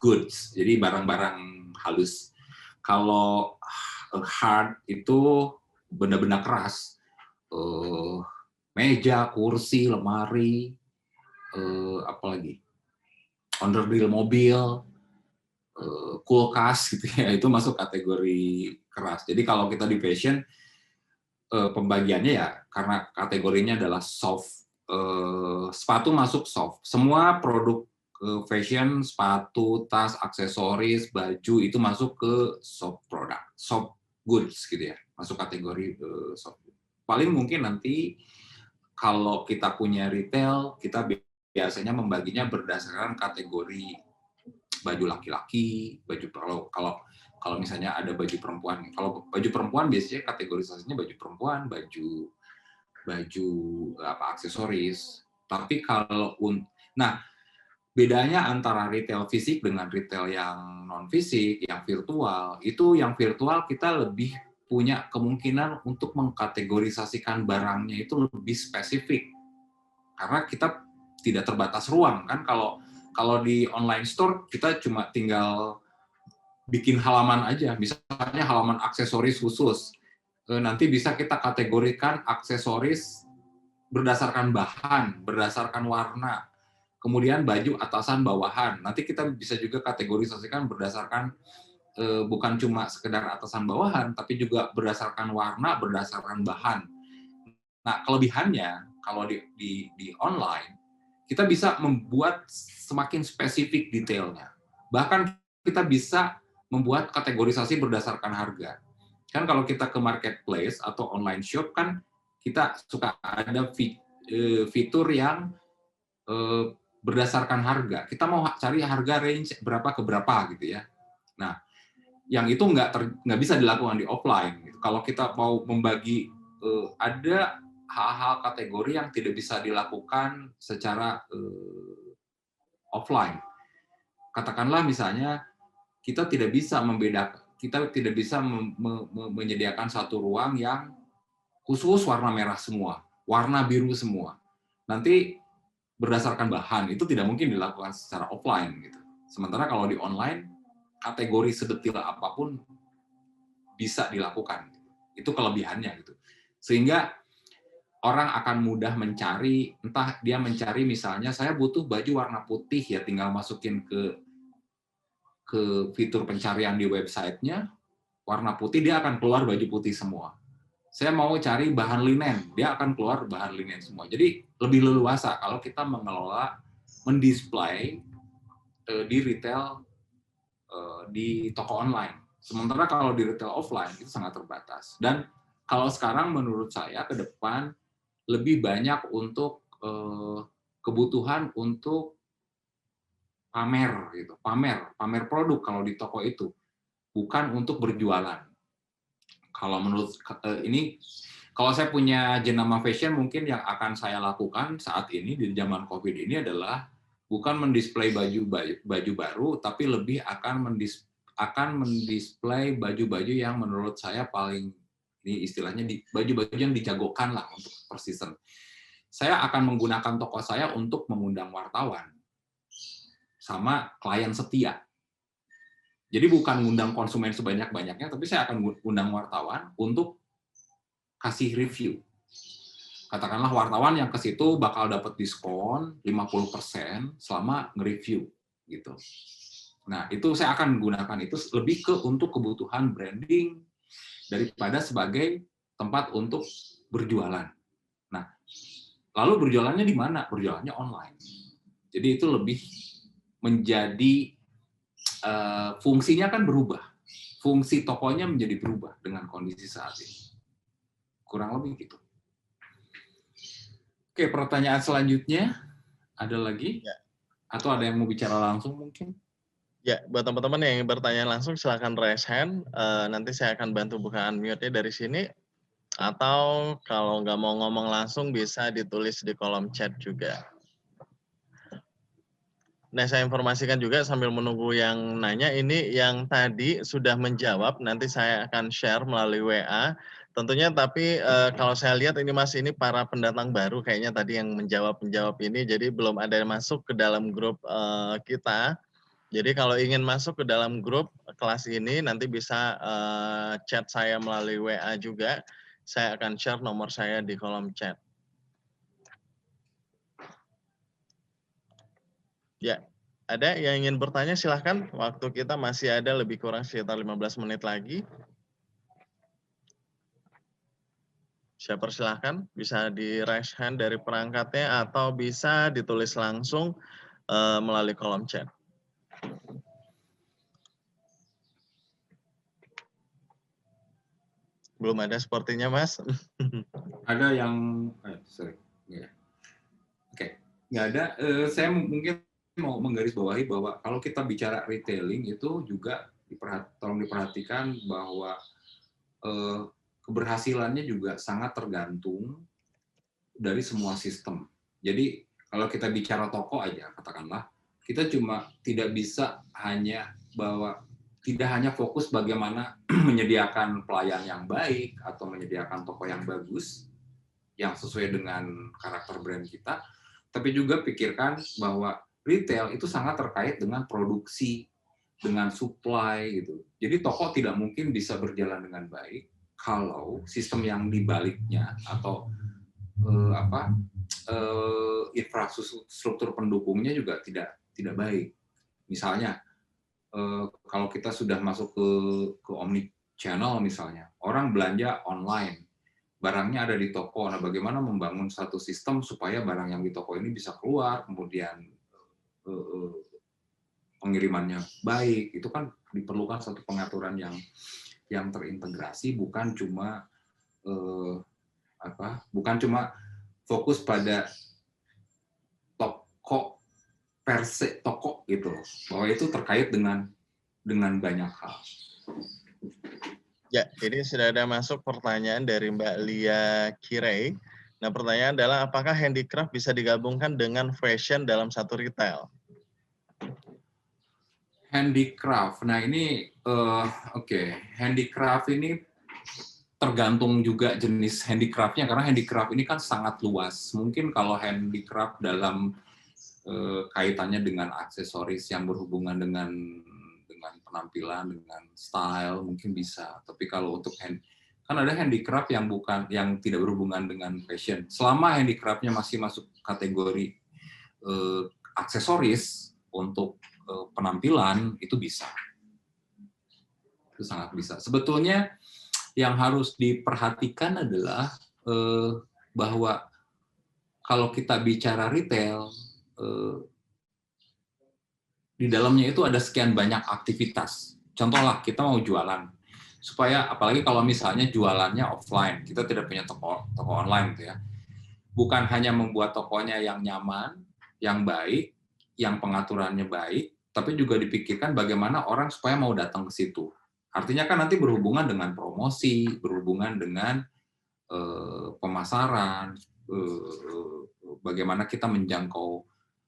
goods, jadi barang-barang halus. Kalau hard itu benda-benda keras, meja, kursi, lemari, apalagi onderdil mobil, kulkas gitu ya, itu masuk kategori keras. Jadi kalau kita di fashion pembagiannya ya karena kategorinya adalah soft, sepatu masuk soft, semua produk fashion, sepatu, tas, aksesoris, baju itu masuk ke soft product, soft goods gitu ya, masuk kategori soft. Paling mungkin nanti kalau kita punya retail, kita biasanya membaginya berdasarkan kategori baju laki-laki, baju kalau misalnya ada baju perempuan. Kalau baju perempuan biasanya kategorisasinya baju perempuan, baju aksesoris. Tapi nah bedanya antara retail fisik dengan retail yang non fisik, yang virtual, itu yang virtual kita lebih punya kemungkinan untuk mengkategorisasikan barangnya itu lebih spesifik. Karena kita tidak terbatas ruang kan, kalau di online store kita cuma tinggal bikin halaman aja, misalnya halaman aksesoris khusus. Nanti bisa kita kategorikan aksesoris berdasarkan bahan, berdasarkan warna, kemudian baju atasan bawahan. Nanti kita bisa juga kategorisasikan berdasarkan bukan cuma sekedar atasan bawahan, tapi juga berdasarkan warna, berdasarkan bahan. Nah, kelebihannya kalau di online, kita bisa membuat semakin spesifik detailnya. Bahkan kita bisa membuat kategorisasi berdasarkan harga. Kan kalau kita ke marketplace atau online shop kan kita suka ada fitur yang berdasarkan harga. Kita mau cari harga range berapa ke berapa gitu ya. Nah, yang itu nggak bisa dilakukan di offline. Gitu. Kalau kita mau membagi, ada hal-hal kategori yang tidak bisa dilakukan secara offline. Katakanlah misalnya kita tidak bisa membedakan, kita tidak bisa menyediakan satu ruang yang khusus warna merah semua, warna biru semua. Nanti berdasarkan bahan itu tidak mungkin dilakukan secara offline gitu. Sementara kalau di online kategori sedetil apapun bisa dilakukan. Itu kelebihannya gitu. Sehingga orang akan mudah mencari, entah dia mencari misalnya saya butuh baju warna putih ya tinggal masukin ke fitur pencarian di websitenya, warna putih dia akan keluar baju putih semua. Saya mau cari bahan linen, dia akan keluar bahan linen semua. Jadi lebih leluasa kalau kita mendisplay di retail di toko online. Sementara kalau di retail offline itu sangat terbatas. Dan kalau sekarang menurut saya ke depan lebih banyak untuk kebutuhan untuk pamer gitu, pamer produk kalau di toko itu, bukan untuk berjualan. Kalau menurut ini, kalau saya punya jenama fashion, mungkin yang akan saya lakukan saat ini di zaman COVID ini adalah bukan mendisplay baju baru, tapi lebih akan mendisplay baju-baju yang menurut saya paling, ini istilahnya baju-baju yang dijagokan lah untuk per season. Saya akan menggunakan toko saya untuk mengundang wartawan sama klien setia. Jadi bukan ngundang konsumen sebanyak-banyaknya, tapi saya akan undang wartawan untuk kasih review. Katakanlah wartawan yang ke situ bakal dapat diskon 50% selama nge-review gitu. Nah, itu saya akan gunakan itu lebih untuk kebutuhan branding daripada sebagai tempat untuk berjualan. Nah, lalu berjualannya di mana? Berjualannya online. Jadi itu lebih menjadi fungsinya kan berubah. Fungsi tokonya menjadi berubah dengan kondisi saat ini. Kurang lebih gitu. Oke, pertanyaan selanjutnya ada lagi? Ya. Atau ada yang mau bicara langsung mungkin? Ya, buat teman-teman yang ingin bertanya langsung silakan raise hand. Nanti saya akan bantu buka unmute-nya dari sini. Atau kalau nggak mau ngomong langsung bisa ditulis di kolom chat juga. Nah, saya informasikan juga sambil menunggu yang nanya, ini yang tadi sudah menjawab, nanti saya akan share melalui WA. Tentunya tapi kalau saya lihat ini Mas, ini para pendatang baru kayaknya tadi yang menjawab ini, jadi belum ada yang masuk ke dalam grup kita. Jadi kalau ingin masuk ke dalam grup kelas ini, nanti bisa chat saya melalui WA juga. Saya akan share nomor saya di kolom chat. Ya, ada yang ingin bertanya silahkan. Waktu kita masih ada lebih kurang sekitar 15 menit lagi. Saya persilahkan, bisa di raise hand dari perangkatnya atau bisa ditulis langsung melalui kolom chat. Belum ada sepertinya, Mas. Ada yang, sorry. Ya. Oke, nggak ada. Saya mungkin mau menggarisbawahi bahwa kalau kita bicara retailing itu juga tolong diperhatikan bahwa keberhasilannya juga sangat tergantung dari semua sistem. Jadi kalau kita bicara toko aja, katakanlah, kita cuma tidak bisa tidak hanya fokus bagaimana menyediakan pelayan yang baik atau menyediakan toko yang bagus, yang sesuai dengan karakter brand kita, tapi juga pikirkan bahwa retail itu sangat terkait dengan produksi, dengan supply gitu. Jadi toko tidak mungkin bisa berjalan dengan baik kalau sistem yang dibaliknya atau infrastruktur pendukungnya juga tidak baik. Misalnya kalau kita sudah masuk ke omni channel misalnya, orang belanja online, barangnya ada di toko. Nah, bagaimana membangun satu sistem supaya barang yang di toko ini bisa keluar, kemudian pengirimannya baik, itu kan diperlukan satu pengaturan yang terintegrasi, bukan cuma fokus pada toko per se toko gitu, bahwa itu terkait dengan banyak hal. Ya, ini sudah ada masuk pertanyaan dari Mbak Lia Kirei. Nah, pertanyaan adalah apakah handicraft bisa digabungkan dengan fashion dalam satu retail? Handicraft, nah ini handicraft ini tergantung juga jenis handicraftnya, karena handicraft ini kan sangat luas. Mungkin kalau handicraft dalam kaitannya dengan aksesoris yang berhubungan dengan penampilan, dengan style mungkin bisa. Tapi kalau untuk kan ada handicraft yang tidak berhubungan dengan fashion. Selama handicraftnya masih masuk kategori aksesoris untuk penampilan, itu bisa. Itu sangat bisa. Sebetulnya yang harus diperhatikan adalah bahwa kalau kita bicara retail, di dalamnya itu ada sekian banyak aktivitas. Contohlah kita mau jualan, supaya apalagi kalau misalnya jualannya offline, kita tidak punya toko online gitu ya. Bukan hanya membuat tokonya yang nyaman, yang baik, yang pengaturannya baik, tapi juga dipikirkan bagaimana orang supaya mau datang ke situ. Artinya kan nanti berhubungan dengan promosi, berhubungan dengan pemasaran, bagaimana kita menjangkau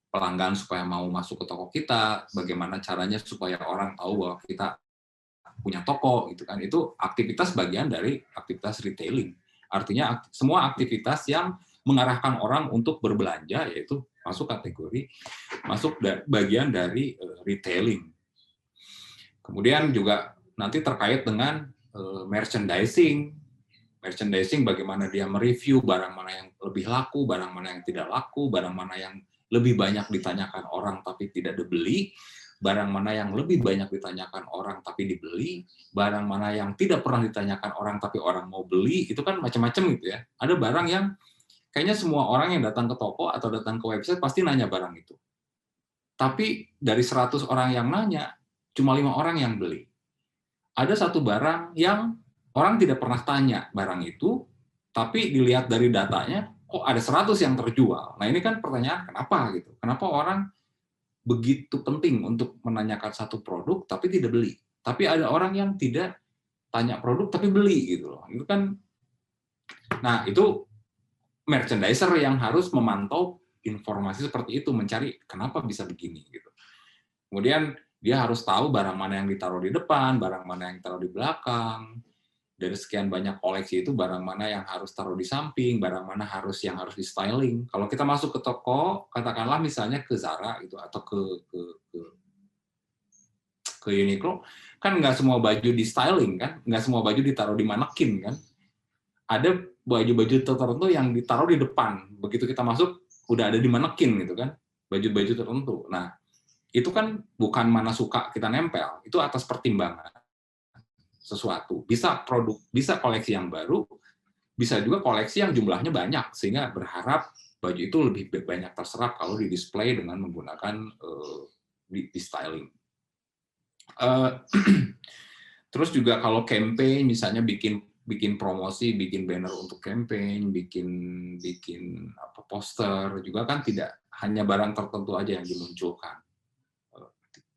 pelanggan supaya mau masuk ke toko kita, bagaimana caranya supaya orang tahu bahwa kita punya toko, gitu kan. Itu aktivitas bagian dari aktivitas retailing. Artinya semua aktivitas yang mengarahkan orang untuk berbelanja, yaitu masuk bagian dari retailing. Kemudian juga nanti terkait dengan merchandising. Merchandising bagaimana dia mereview barang mana yang lebih laku, barang mana yang tidak laku, barang mana yang lebih banyak ditanyakan orang tapi tidak dibeli, barang mana yang lebih banyak ditanyakan orang tapi dibeli, barang mana yang tidak pernah ditanyakan orang tapi orang mau beli, itu kan macam-macam gitu ya. Ada barang yang kayaknya semua orang yang datang ke toko atau datang ke website pasti nanya barang itu. Tapi dari 100 orang yang nanya, cuma 5 orang yang beli. Ada satu barang yang orang tidak pernah tanya barang itu, tapi dilihat dari datanya, kok ada 100 yang terjual. Nah ini kan pertanyaan, kenapa gitu? Kenapa orang begitu penting untuk menanyakan satu produk, tapi tidak beli? Tapi ada orang yang tidak tanya produk, tapi beli gitu loh. Itu kan, nah itu merchandiser yang harus memantau informasi seperti itu, mencari kenapa bisa begini gitu. Kemudian dia harus tahu barang mana yang ditaruh di depan, barang mana yang ditaruh di belakang. Dari sekian banyak koleksi itu barang mana yang harus taruh di samping, barang mana yang harus di styling. Kalau kita masuk ke toko, katakanlah misalnya ke Zara gitu atau ke Uniqlo, kan nggak semua baju di styling kan, nggak semua baju ditaruh di manekin kan. Ada baju-baju tertentu yang ditaruh di depan, begitu kita masuk udah ada di manekin gitu kan, baju-baju tertentu. Nah itu kan bukan mana suka kita nempel, itu atas pertimbangan sesuatu. Bisa produk, bisa koleksi yang baru, bisa juga koleksi yang jumlahnya banyak, sehingga berharap baju itu lebih banyak terserap kalau di display dengan menggunakan di styling. Terus juga kalau campaign, misalnya bikin promosi, bikin banner untuk campaign, bikin poster, juga kan tidak hanya barang tertentu aja yang dimunculkan.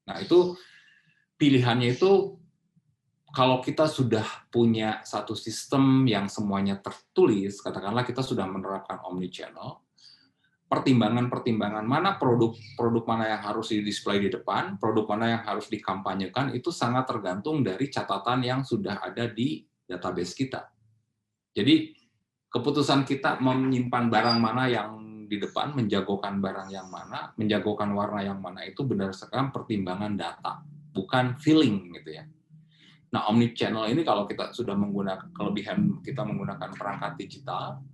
Nah itu pilihannya itu, kalau kita sudah punya satu sistem yang semuanya tertulis, katakanlah kita sudah menerapkan omnichannel, pertimbangan-pertimbangan mana produk mana yang harus di-display di depan, produk mana yang harus dikampanyekan, itu sangat tergantung dari catatan yang sudah ada di database kita. Jadi, keputusan kita menyimpan barang mana yang di depan, menjagokan barang yang mana, menjagokan warna yang mana, itu berdasarkan pertimbangan data, bukan feeling gitu ya. Nah, omnichannel ini kalau kita sudah menggunakan kelebihan kita menggunakan perangkat digital,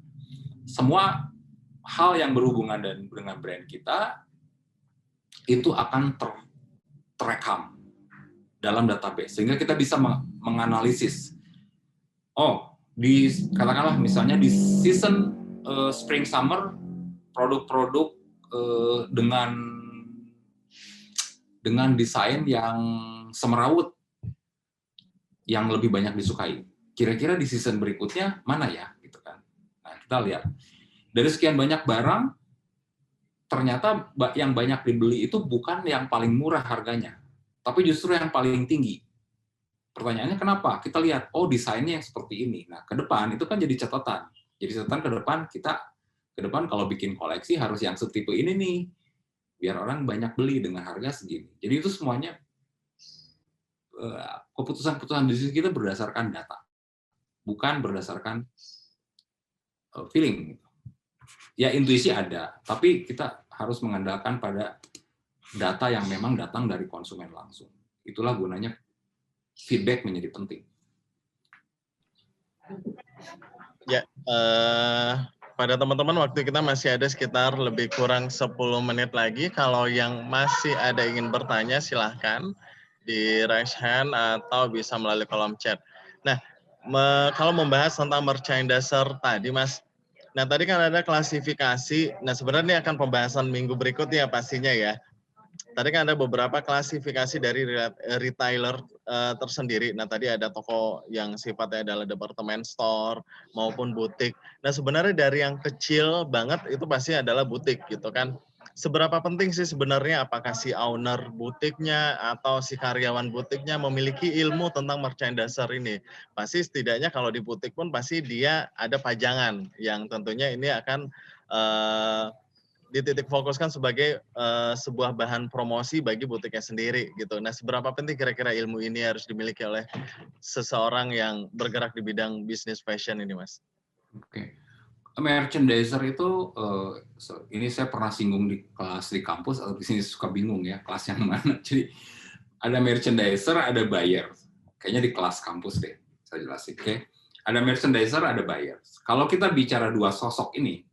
semua hal yang berhubungan dengan brand kita itu akan terekam dalam database, sehingga kita bisa menganalisis. Oh, katakanlah misalnya di season spring summer produk-produk dengan desain yang semerawut yang lebih banyak disukai. Kira-kira di season berikutnya mana ya, gitu kan? Nah, kita lihat dari sekian banyak barang, ternyata yang banyak dibeli itu bukan yang paling murah harganya, tapi justru yang paling tinggi. Pertanyaannya kenapa? Kita lihat, oh desainnya yang seperti ini. Nah, ke depan itu kan jadi catatan. Jadi catatan ke depan kalau bikin koleksi harus yang setipe ini nih, biar orang banyak beli dengan harga segini. Jadi itu semuanya keputusan-keputusan bisnis kita berdasarkan data, bukan berdasarkan feeling. Ya intuisi ada, tapi kita harus mengandalkan pada data yang memang datang dari konsumen langsung. Itulah gunanya feedback menjadi penting. Ya, pada teman-teman waktu kita masih ada sekitar lebih kurang 10 menit lagi. Kalau yang masih ada ingin bertanya silahkan di raise hand atau bisa melalui kolom chat. Nah, kalau membahas tentang merchandiser tadi, Mas. Nah, tadi kan ada klasifikasi. Nah, sebenarnya ini akan pembahasan minggu berikutnya pastinya ya. tadi kan ada beberapa klasifikasi dari retailer tersendiri. Nah, tadi ada toko yang sifatnya adalah department store maupun butik. Nah, sebenarnya dari yang kecil banget itu pasti adalah butik gitu kan. Seberapa penting sih sebenarnya apakah si owner butiknya atau si karyawan butiknya memiliki ilmu tentang merchandiser ini? Pasti setidaknya kalau di butik pun pasti dia ada pajangan yang tentunya ini akan dititik fokuskan sebagai sebuah bahan promosi bagi butiknya sendiri gitu. Nah, seberapa penting kira-kira ilmu ini harus dimiliki oleh seseorang yang bergerak di bidang bisnis fashion ini, Mas? Oke. Merchandiser itu, ini saya pernah singgung di kelas di kampus, atau di sini suka bingung ya, kelas yang mana. Jadi, ada merchandiser, ada buyer. Kayaknya di kelas kampus deh, saya jelasin. Oke. Ada merchandiser, ada buyer. Kalau kita bicara dua sosok ini,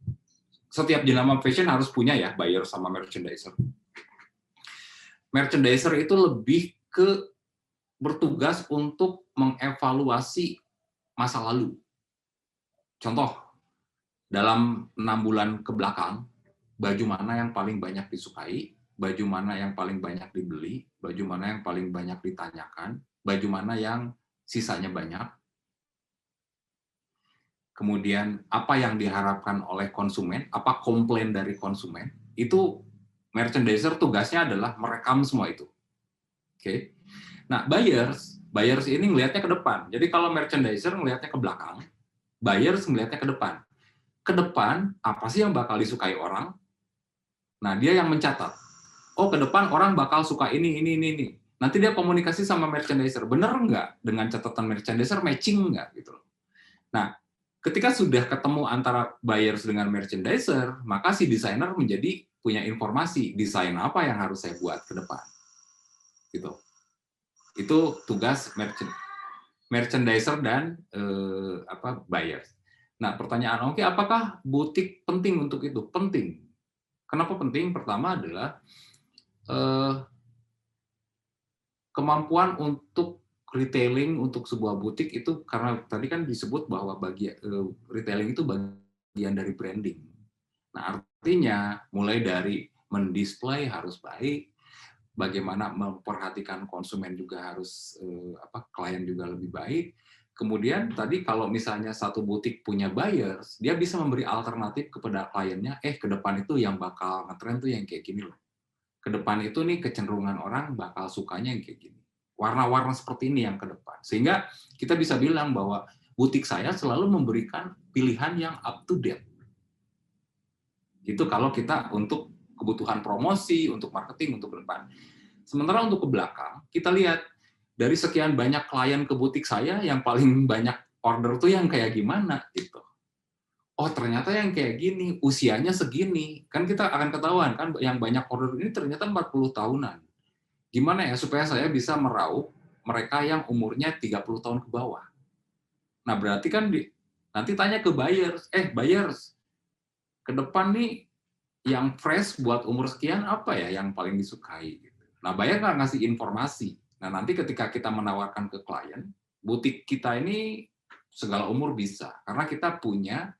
setiap jenama fashion harus punya ya, buyer sama merchandiser. Merchandiser itu lebih ke bertugas untuk mengevaluasi masa lalu. Contoh, dalam 6 bulan ke belakang, baju mana yang paling banyak disukai, baju mana yang paling banyak dibeli, baju mana yang paling banyak ditanyakan, baju mana yang sisanya banyak, kemudian apa yang diharapkan oleh konsumen, apa komplain dari konsumen, itu merchandiser tugasnya adalah merekam semua itu. Oke. Nah, buyers ini ngelihatnya ke depan. Jadi kalau merchandiser ngelihatnya ke belakang, buyers ngelihatnya ke depan. Ke depan, apa sih yang bakal disukai orang? Nah, dia yang mencatat. Oh, ke depan orang bakal suka ini. Nanti dia komunikasi sama merchandiser. Bener nggak dengan catatan merchandiser, matching nggak? Gitu. Nah, ketika sudah ketemu antara buyers dengan merchandiser, maka si desainer menjadi punya informasi, desain apa yang harus saya buat ke depan. Gitu. Itu tugas merchandiser dan buyers. Nah, pertanyaan apakah butik penting untuk itu? Penting. Kenapa penting? Pertama adalah kemampuan untuk retailing untuk sebuah butik itu, karena tadi kan disebut bahwa retailing itu bagian dari branding. Nah, artinya mulai dari mendisplay harus baik, bagaimana memperhatikan konsumen juga harus klien juga lebih baik. Kemudian tadi kalau misalnya satu butik punya buyers, dia bisa memberi alternatif kepada kliennya, ke depan itu yang bakal ngetren tuh yang kayak gini loh. Ke depan itu nih kecenderungan orang bakal sukanya yang kayak gini. Warna-warna seperti ini yang ke depan. Sehingga kita bisa bilang bahwa butik saya selalu memberikan pilihan yang up to date. Itu kalau kita untuk kebutuhan promosi, untuk marketing, untuk ke depan. Sementara untuk ke belakang, kita lihat dari sekian banyak klien ke butik saya, yang paling banyak order tuh yang kayak gimana gitu. Oh, ternyata yang kayak gini, usianya segini. Kan kita akan ketahuan kan yang banyak order ini ternyata 40 tahunan. Gimana ya supaya saya bisa meraup mereka yang umurnya 30 tahun ke bawah. Nah, berarti kan nanti tanya ke buyers, buyers, ke depan nih yang fresh buat umur sekian apa ya yang paling disukai gitu. Nah, buyer nggak ngasih informasi. Nah, nanti ketika kita menawarkan ke klien, butik kita ini segala umur bisa. Karena kita punya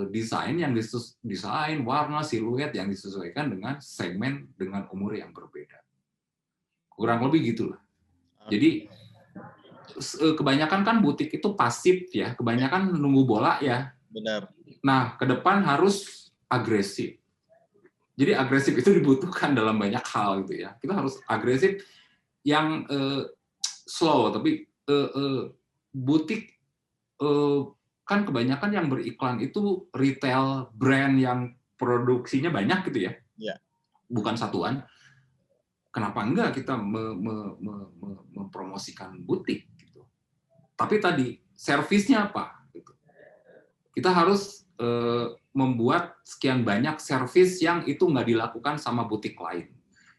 desain warna, siluet yang disesuaikan dengan segmen dengan umur yang berbeda. Kurang lebih gitulah. Jadi, kebanyakan kan butik itu pasif ya, kebanyakan nunggu bola ya. Benar. Nah, ke depan harus agresif. Jadi agresif itu dibutuhkan dalam banyak hal gitu ya. Kita harus agresif yang slow, tapi butik kan kebanyakan yang beriklan itu retail brand yang produksinya banyak gitu ya. Ya. Bukan satuan. Kenapa enggak kita mempromosikan butik gitu. Tapi tadi servisnya apa gitu. Kita harus membuat sekian banyak servis yang itu nggak dilakukan sama butik lain.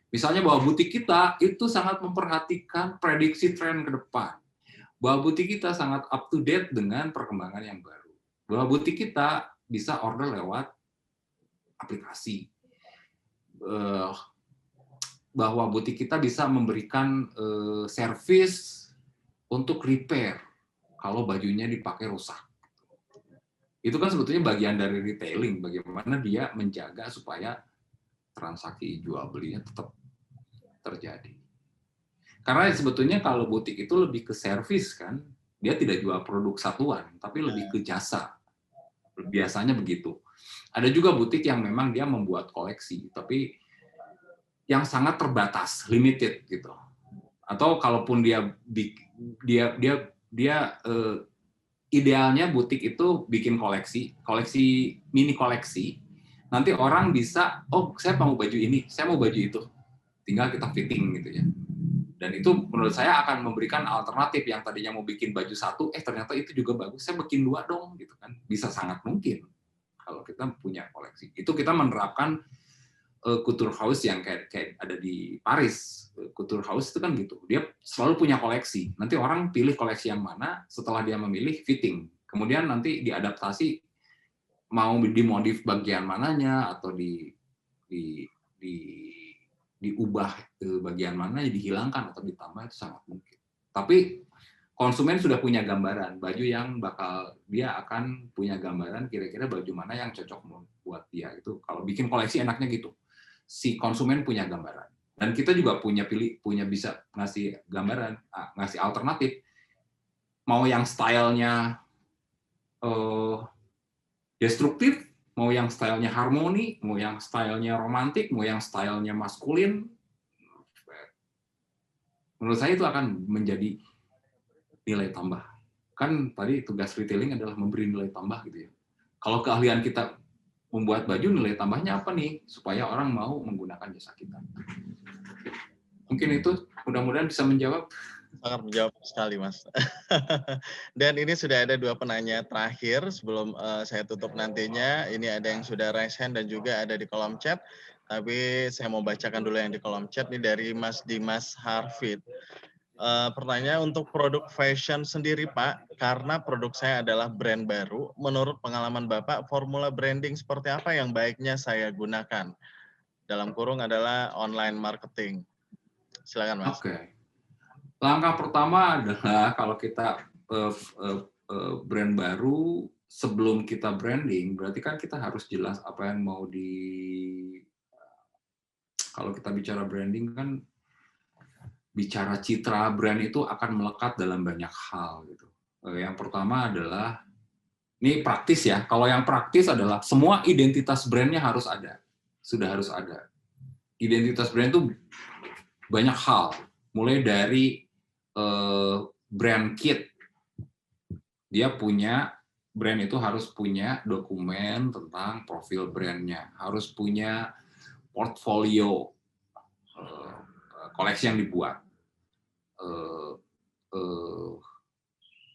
Misalnya bahwa butik kita itu sangat memperhatikan prediksi tren ke depan. Bahwa butik kita sangat up to date dengan perkembangan yang baru. Bahwa butik kita bisa order lewat aplikasi. Bahwa butik kita bisa memberikan servis untuk repair kalau bajunya dipakai rusak. Itu kan sebetulnya bagian dari retailing, bagaimana dia menjaga supaya transaksi jual belinya tetap terjadi. Karena sebetulnya kalau butik itu lebih ke servis kan, dia tidak jual produk satuan, tapi lebih ke jasa. Biasanya begitu. Ada juga butik yang memang dia membuat koleksi, tapi yang sangat terbatas, limited gitu. Atau kalaupun dia idealnya butik itu bikin koleksi mini koleksi. Nanti orang bisa, oh saya mau baju ini, saya mau baju itu, tinggal kita fitting gitu ya. Dan itu menurut saya akan memberikan alternatif yang tadinya mau bikin baju satu, ternyata itu juga bagus, saya bikin 2 dong gitu kan. Bisa sangat mungkin kalau kita punya koleksi. Itu kita menerapkan Kulturhaus yang kayak ada di Paris. Kulturhaus itu kan gitu, dia selalu punya koleksi. Nanti orang pilih koleksi yang mana, setelah dia memilih fitting. Kemudian nanti diadaptasi mau dimodif bagian mananya atau diubah ke bagian mana, dihilangkan atau ditambah, itu sangat mungkin. Tapi konsumen sudah punya gambaran baju yang bakal dia akan punya gambaran kira-kira baju mana yang cocok buat dia. Itu kalau bikin koleksi enaknya gitu. Si konsumen punya gambaran. Dan kita juga punya bisa ngasih gambaran, ngasih alternatif. Mau yang stylenya destruktif, mau yang stylenya harmoni, mau yang stylenya romantik, mau yang stylenya maskulin. Menurut saya itu akan menjadi nilai tambah. Kan tadi tugas retailing adalah memberi nilai tambah gitu ya. Kalau keahlian kita membuat baju, nilai tambahnya apa nih? Supaya orang mau menggunakan jasa kita. Mungkin itu mudah-mudahan bisa menjawab. Sangat menjawab sekali, Mas. Dan ini sudah ada 2 penanya terakhir sebelum saya tutup nantinya. Ini ada yang sudah raise hand dan juga ada di kolom chat. Tapi saya mau bacakan dulu yang di kolom chat. Ini dari Mas Dimas Harfid. Pertanyaan untuk produk fashion sendiri, Pak. Karena produk saya adalah brand baru. Menurut pengalaman Bapak, formula branding seperti apa yang baiknya saya gunakan? Dalam kurung adalah online marketing. Silakan, Mas. Oke. Langkah pertama adalah kalau kita brand baru, sebelum kita branding, berarti kan kita harus jelas apa yang mau kalau kita bicara branding kan, bicara citra brand itu akan melekat dalam banyak hal gitu. Yang pertama adalah, ini praktis ya, kalau yang praktis adalah semua identitas brandnya harus ada, sudah harus ada. Identitas brand itu banyak hal, mulai dari brand kit, dia punya brand itu harus punya dokumen tentang profil brandnya, harus punya portfolio koleksi yang dibuat,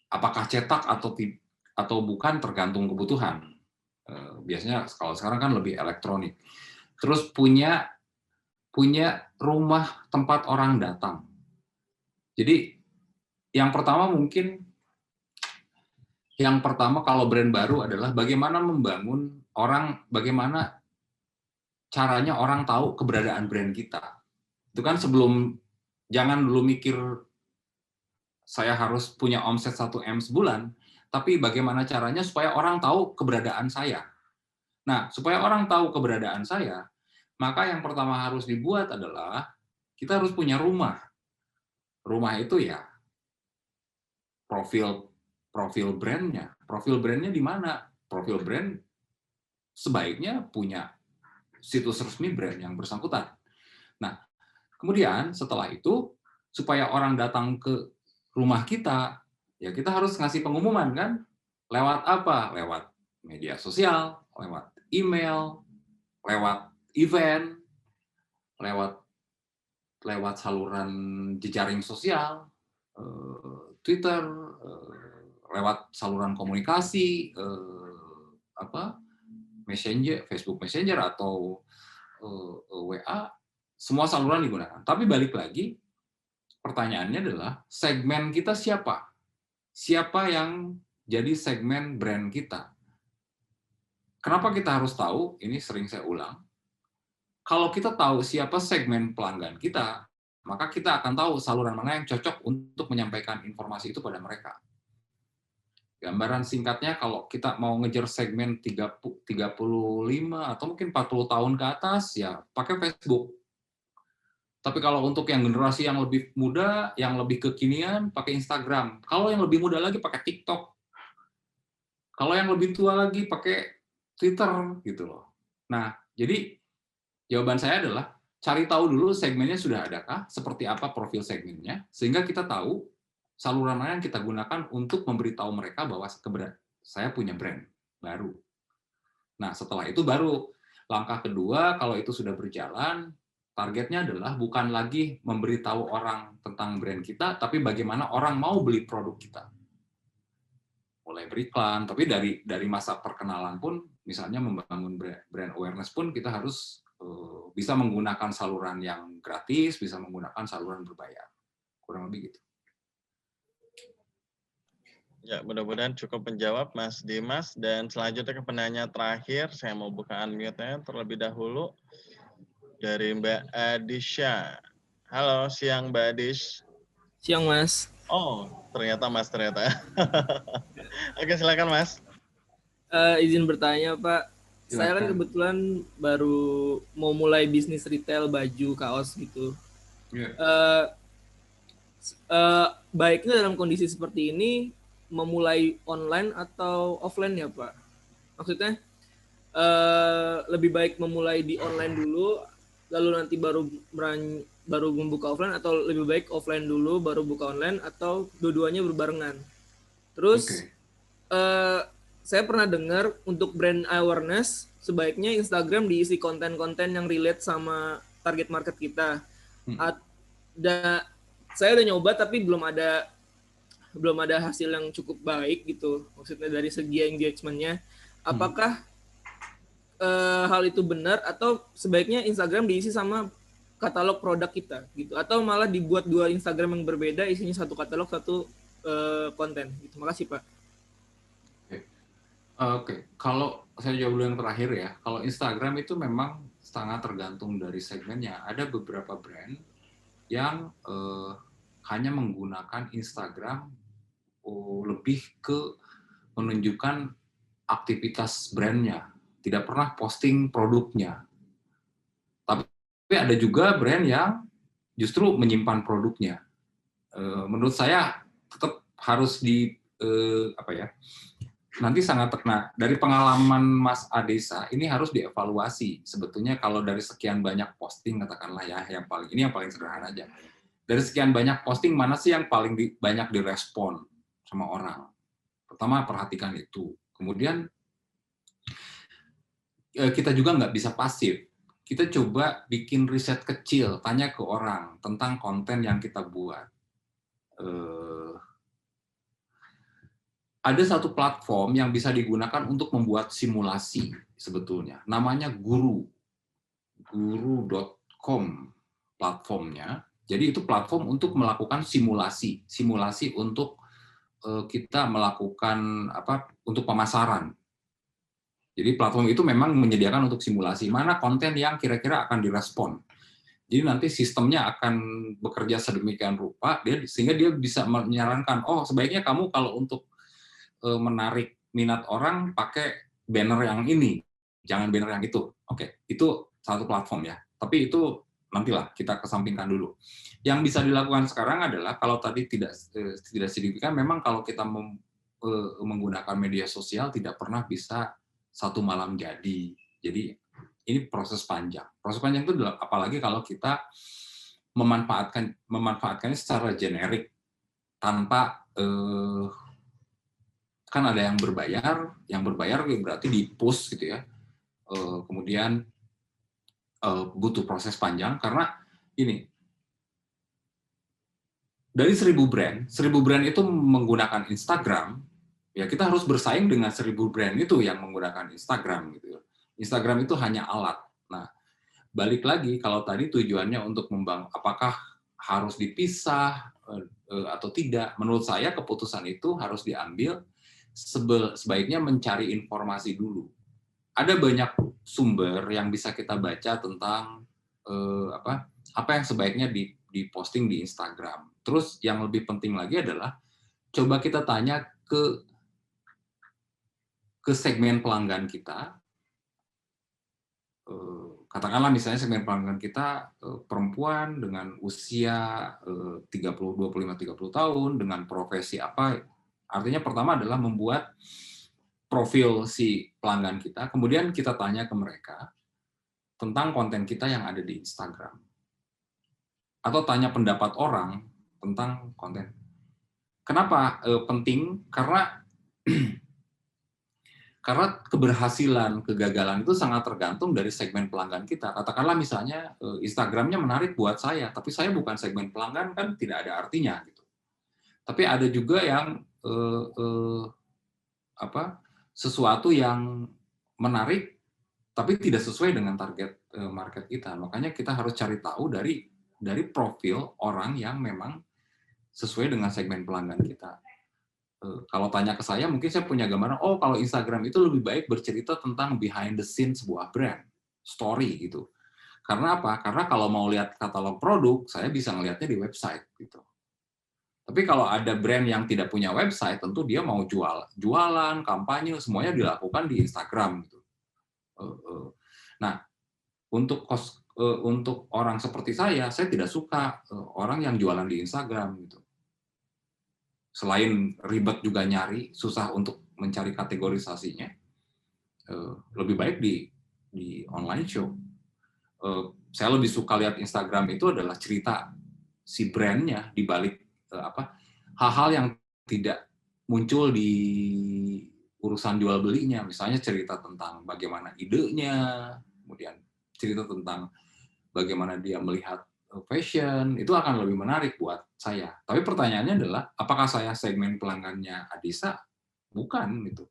apakah cetak atau bukan tergantung kebutuhan. Biasanya kalau sekarang kan lebih elektronik. Terus punya rumah tempat orang datang. Jadi yang pertama kalau brand baru adalah bagaimana membangun orang, bagaimana caranya orang tahu keberadaan brand kita. Itu kan jangan dulu mikir saya harus punya omset 1M sebulan, tapi bagaimana caranya supaya orang tahu keberadaan saya. Nah, supaya orang tahu keberadaan saya, maka yang pertama harus dibuat adalah kita harus punya rumah. Rumah itu ya profil brandnya. Profil brandnya di mana? Profil brand sebaiknya punya situs resmi brand yang bersangkutan. Nah, kemudian setelah itu supaya orang datang ke rumah kita, ya kita harus ngasih pengumuman kan? Lewat apa? Lewat media sosial, lewat email, lewat event, lewat saluran jejaring sosial, Twitter, lewat saluran komunikasi, Messenger, Facebook Messenger atau WA, semua saluran digunakan. Tapi balik lagi, pertanyaannya adalah segmen kita siapa? Siapa yang jadi segmen brand kita? Kenapa kita harus tahu? Ini sering saya ulang. Kalau kita tahu siapa segmen pelanggan kita, maka kita akan tahu saluran mana yang cocok untuk menyampaikan informasi itu pada mereka. Gambaran singkatnya kalau kita mau ngejar segmen 35 atau mungkin 40 tahun ke atas, ya pakai Facebook. Tapi kalau untuk yang generasi yang lebih muda, yang lebih kekinian, pakai Instagram. Kalau yang lebih muda lagi pakai TikTok. Kalau yang lebih tua lagi pakai Twitter gitu loh. Nah, jadi jawaban saya adalah cari tahu dulu segmennya sudah adakah, seperti apa profil segmennya, sehingga kita tahu saluran mana yang kita gunakan untuk memberitahu mereka bahwa saya punya brand baru. Nah, setelah itu baru langkah kedua, kalau itu sudah berjalan, targetnya adalah bukan lagi memberitahu orang tentang brand kita, tapi bagaimana orang mau beli produk kita. Mulai beriklan, tapi dari masa perkenalan pun, misalnya membangun brand awareness pun kita harus bisa menggunakan saluran yang gratis, bisa menggunakan saluran berbayar. Kurang lebih gitu. Ya, mudah-mudahan cukup menjawab Mas Dimas. Dan selanjutnya ke penanya terakhir, saya mau buka unmute-nya terlebih dahulu dari Mbak Adisha. Halo, siang Mbak Adis. Siang, Mas. Oh, ternyata Mas, ternyata. Oke, silakan Mas. Izin bertanya, Pak. Saya kan kebetulan baru mau mulai bisnis retail baju, kaos gitu. Baiknya dalam kondisi seperti ini, memulai online atau offline ya, Pak? Maksudnya, lebih baik memulai di online dulu, lalu nanti baru membuka offline, atau lebih baik offline dulu, baru buka online, atau dua-duanya berbarengan. Terus, saya pernah dengar untuk brand awareness, sebaiknya Instagram diisi konten-konten yang relate sama target market kita. Saya udah nyoba, tapi belum ada hasil yang cukup baik gitu. Maksudnya dari segi engagement-nya. Apakah hal itu benar, atau sebaiknya Instagram diisi sama katalog produk kita gitu, atau malah dibuat dua Instagram yang berbeda, isinya satu katalog, satu konten gitu. Makasih, Pak. Oke, kalau saya jawab dulu yang terakhir ya, kalau Instagram itu memang sangat tergantung dari segmennya. Ada beberapa brand yang hanya menggunakan Instagram lebih ke menunjukkan aktivitas brandnya, tidak pernah posting produknya. Tapi ada juga brand yang justru menyimpan produknya. Menurut saya tetap harus nanti sangat terkena dari pengalaman Mas Adesa, ini harus dievaluasi sebetulnya. Kalau dari sekian banyak posting, katakanlah ya, yang paling sederhana aja, dari sekian banyak posting mana sih yang paling banyak direspon sama orang? Pertama, perhatikan itu. Kemudian kita juga nggak bisa pasif, kita coba bikin riset kecil, tanya ke orang tentang konten yang kita buat. Ada satu platform yang bisa digunakan untuk membuat simulasi sebetulnya. Namanya guru.com platformnya. Jadi itu platform untuk melakukan simulasi untuk kita melakukan untuk pemasaran. Jadi platform itu memang menyediakan untuk simulasi mana konten yang kira-kira akan direspon. Jadi nanti sistemnya akan bekerja sedemikian rupa sehingga dia bisa menyarankan, oh sebaiknya kamu kalau untuk menarik minat orang pakai banner yang ini, jangan banner yang itu. Oke, itu satu platform ya. Tapi itu nantilah kita kesampingkan dulu. Yang bisa dilakukan sekarang adalah kalau tadi tidak signifikan, memang kalau kita menggunakan media sosial tidak pernah bisa satu malam jadi. Jadi ini proses panjang. Proses panjang itu apalagi kalau kita memanfaatkannya secara generik tanpa kan ada yang berbayar berarti di push gitu ya. Kemudian butuh proses panjang karena ini dari 1000 brand itu menggunakan Instagram, ya kita harus bersaing dengan 1000 brand itu yang menggunakan Instagram gitu. Instagram itu hanya alat. Nah, balik lagi kalau tadi tujuannya untuk membangun apakah harus dipisah atau tidak, menurut saya keputusan itu harus diambil sebaiknya mencari informasi dulu. Ada banyak sumber yang bisa kita baca tentang apa yang sebaiknya diposting di Instagram. Terus yang lebih penting lagi adalah coba kita tanya ke ke segmen pelanggan kita, katakanlah misalnya segmen pelanggan kita perempuan dengan usia 25-30 tahun dengan profesi apa. Artinya pertama adalah membuat profil si pelanggan kita, kemudian kita tanya ke mereka tentang konten kita yang ada di Instagram. Atau tanya pendapat orang tentang konten. Kenapa penting? Karena keberhasilan, kegagalan itu sangat tergantung dari segmen pelanggan kita. Katakanlah misalnya Instagramnya menarik buat saya, tapi saya bukan segmen pelanggan, kan tidak ada artinya gitu. Tapi ada juga yang sesuatu yang menarik, tapi tidak sesuai dengan target market kita. Makanya kita harus cari tahu dari profil orang yang memang sesuai dengan segmen pelanggan kita. Kalau tanya ke saya, mungkin saya punya gambaran, oh kalau Instagram itu lebih baik bercerita tentang behind the scene sebuah brand, story gitu. Karena apa? Karena kalau mau lihat katalog produk, saya bisa ngelihatnya di website gitu. Tapi kalau ada brand yang tidak punya website, tentu dia mau jualan, kampanye, semuanya dilakukan di Instagram gitu. Nah, untuk orang seperti saya tidak suka orang yang jualan di Instagram gitu. Selain ribet juga nyari, susah untuk mencari kategorisasinya, lebih baik di online shop. Saya lebih suka lihat Instagram itu adalah cerita si brandnya di balik hal-hal yang tidak muncul di urusan jual belinya, misalnya cerita tentang bagaimana idenya, kemudian cerita tentang bagaimana dia melihat fashion, itu akan lebih menarik buat saya. Tapi pertanyaannya adalah, apakah saya segmen pelanggannya Adisa? Bukan gitu.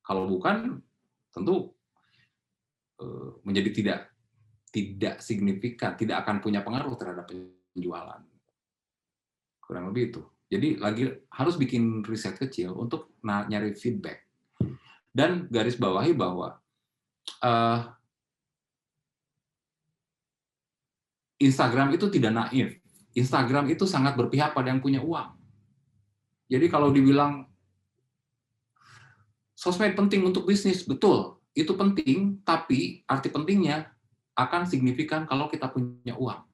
Kalau bukan, tentu menjadi tidak signifikan, tidak akan punya pengaruh terhadap penjualan. Kurang lebih itu. Jadi harus bikin riset kecil untuk nyari feedback. Dan garis bawahi bahwa Instagram itu tidak naif. Instagram itu sangat berpihak pada yang punya uang. Jadi kalau dibilang sosmed penting untuk bisnis, betul. Itu penting, tapi arti pentingnya akan signifikan kalau kita punya uang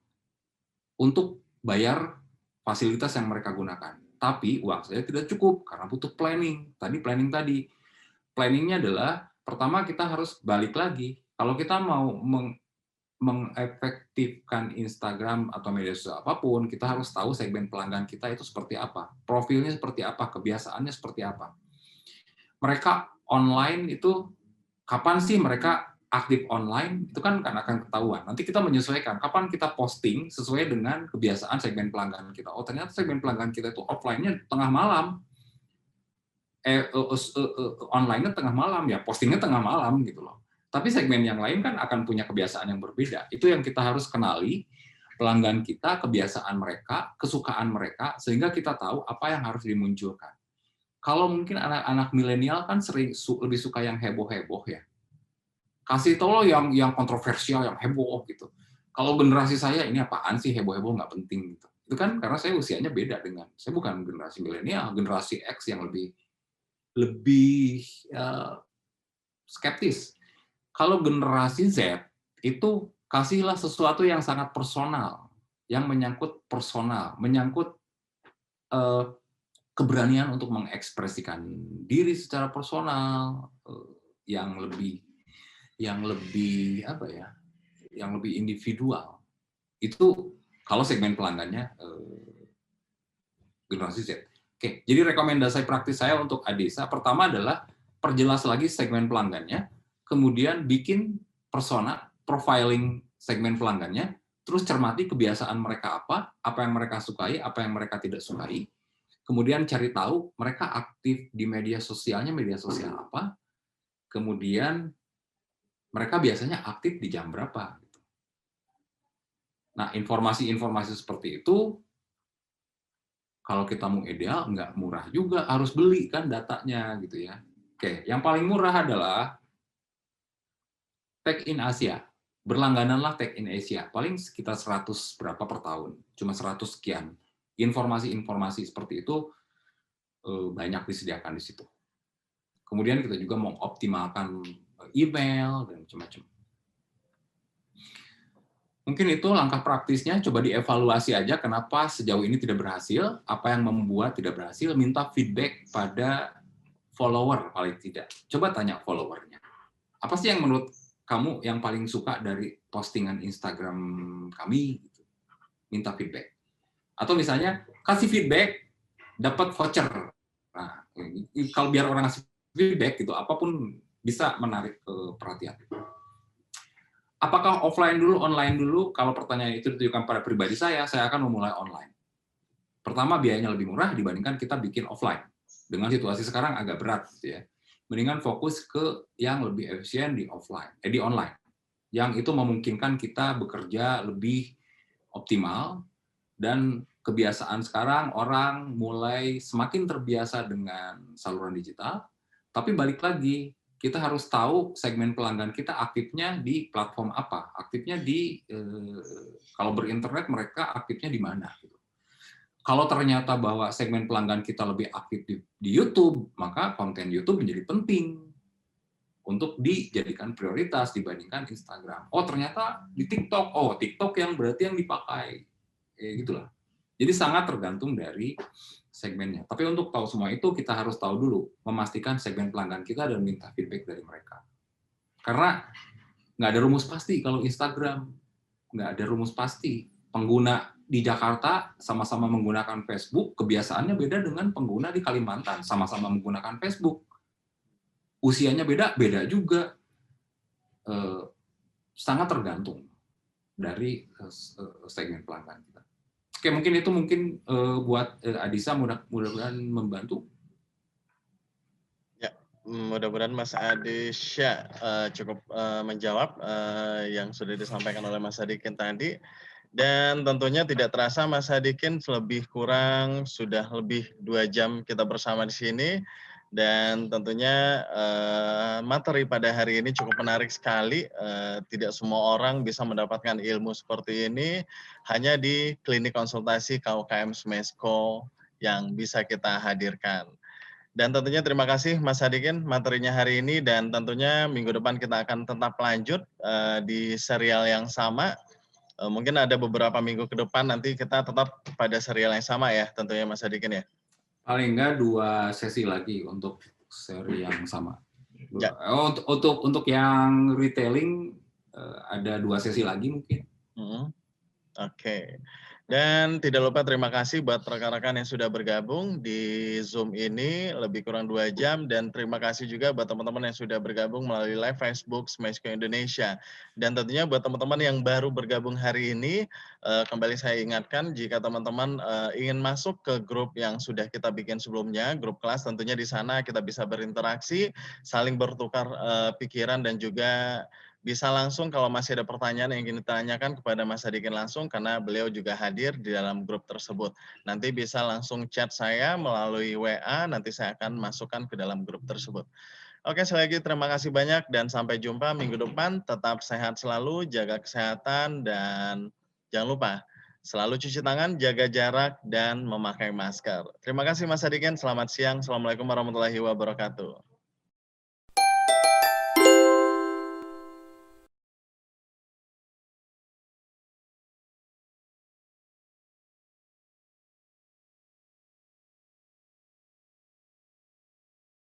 untuk bayar fasilitas yang mereka gunakan. Tapi uang saya tidak cukup karena butuh planning. Planningnya adalah, pertama kita harus balik lagi. Kalau kita mau mengefektifkan Instagram atau media sosial apapun, kita harus tahu segmen pelanggan kita itu seperti apa, profilnya seperti apa, kebiasaannya seperti apa. Mereka online itu, kapan sih mereka aktif online, itu kan akan ketahuan. Nanti kita menyesuaikan, kapan kita posting sesuai dengan kebiasaan segmen pelanggan kita. Oh ternyata segmen pelanggan kita itu offline-nya tengah malam, online-nya tengah malam, ya postingnya tengah malam gitu loh. Tapi segmen yang lain kan akan punya kebiasaan yang berbeda. Itu yang kita harus kenali, pelanggan kita, kebiasaan mereka, kesukaan mereka, sehingga kita tahu apa yang harus dimunculkan. Kalau mungkin anak-anak milenial kan lebih suka yang heboh-heboh ya. Kasih tahu lo yang kontroversial, yang heboh gitu. Kalau generasi saya, ini apaan sih heboh-heboh, nggak penting gitu. Itu kan karena saya usianya beda dengan, saya bukan generasi milenial, generasi X yang lebih skeptis. Kalau generasi Z, itu kasihlah sesuatu yang sangat personal, yang menyangkut personal, menyangkut keberanian untuk mengekspresikan diri secara personal, yang lebih individual. Itu kalau segmen pelanggannya generasi Z. Oke, jadi rekomendasi praktis saya untuk Adisa, pertama adalah perjelas lagi segmen pelanggannya, kemudian bikin persona, profiling segmen pelanggannya, terus cermati kebiasaan mereka apa yang mereka sukai, apa yang mereka tidak sukai, kemudian cari tahu mereka aktif di media sosialnya, media sosial apa, kemudian mereka biasanya aktif di jam berapa. Nah, informasi-informasi seperti itu, kalau kita mau ideal, nggak murah juga, harus beli kan datanya gitu ya. Oke, yang paling murah adalah Tag in Asia. Berlanggananlah Tag in Asia. Paling sekitar 100 berapa per tahun. Cuma 100 sekian. Informasi-informasi seperti itu banyak disediakan di situ. Kemudian kita juga mengoptimalkan email dan macam-macam. Mungkin itu langkah praktisnya, coba dievaluasi aja kenapa sejauh ini tidak berhasil, apa yang membuat tidak berhasil, minta feedback pada follower paling tidak. Coba tanya followernya. Apa sih yang menurut kamu yang paling suka dari postingan Instagram kami? Minta feedback. Atau misalnya kasih feedback, dapat voucher. Nah, kalau biar orang ngasih feedback gitu, apapun bisa menarik perhatian. Apakah offline dulu, online dulu? Kalau pertanyaan itu ditujukan pada pribadi saya akan memulai online. Pertama, biayanya lebih murah dibandingkan kita bikin offline. Dengan situasi sekarang agak berat, gitu ya. Mendingan fokus ke yang lebih efisien di di online. Yang itu memungkinkan kita bekerja lebih optimal, dan kebiasaan sekarang orang mulai semakin terbiasa dengan saluran digital, tapi balik lagi, kita harus tahu segmen pelanggan kita aktifnya di platform apa, aktifnya di kalau berinternet mereka aktifnya di mana. Gitu. Kalau ternyata bahwa segmen pelanggan kita lebih aktif di YouTube, maka konten YouTube menjadi penting untuk dijadikan prioritas dibandingkan Instagram. Oh ternyata di TikTok, oh TikTok yang berarti yang dipakai, gitulah. Jadi sangat tergantung dari segmennya. Tapi untuk tahu semua itu, kita harus tahu dulu, memastikan segmen pelanggan kita dan minta feedback dari mereka. Karena nggak ada rumus pasti kalau Instagram. Nggak ada rumus pasti. Pengguna di Jakarta sama-sama menggunakan Facebook, kebiasaannya beda dengan pengguna di Kalimantan, sama-sama menggunakan Facebook. Usianya beda, beda juga. Sangat tergantung dari segmen pelanggan kita. Oke, mungkin buat Adisa mudah-mudahan membantu. Ya, mudah-mudahan Mas Adisya cukup menjawab yang sudah disampaikan oleh Mas Sadikin tadi. Dan tentunya tidak terasa Mas Sadikin lebih kurang sudah lebih 2 jam kita bersama di sini. Dan tentunya materi pada hari ini cukup menarik sekali. Tidak semua orang bisa mendapatkan ilmu seperti ini hanya di klinik konsultasi KUKM Smesco yang bisa kita hadirkan. Dan tentunya terima kasih Mas Sadikin materinya hari ini, dan tentunya minggu depan kita akan tetap lanjut di serial yang sama. Mungkin ada beberapa minggu ke depan nanti kita tetap pada serial yang sama ya tentunya Mas Sadikin ya. Paling enggak 2 sesi lagi untuk seri yang sama. Ya. Untuk yang retailing ada 2 sesi lagi mungkin. Oke. Dan tidak lupa terima kasih buat rekan-rekan yang sudah bergabung di Zoom ini lebih kurang 2 jam, dan terima kasih juga buat teman-teman yang sudah bergabung melalui live Facebook Smesco Indonesia. Dan tentunya buat teman-teman yang baru bergabung hari ini, kembali saya ingatkan jika teman-teman ingin masuk ke grup yang sudah kita bikin sebelumnya, grup kelas, tentunya di sana kita bisa berinteraksi, saling bertukar pikiran, dan juga bisa langsung kalau masih ada pertanyaan yang ingin ditanyakan kepada Mas Sadikin langsung, karena beliau juga hadir di dalam grup tersebut. Nanti bisa langsung chat saya melalui WA, nanti saya akan masukkan ke dalam grup tersebut. Oke, sekali lagi terima kasih banyak dan sampai jumpa minggu depan. Tetap sehat selalu, jaga kesehatan, dan jangan lupa selalu cuci tangan, jaga jarak, dan memakai masker. Terima kasih Mas Sadikin, selamat siang. Assalamualaikum warahmatullahi wabarakatuh.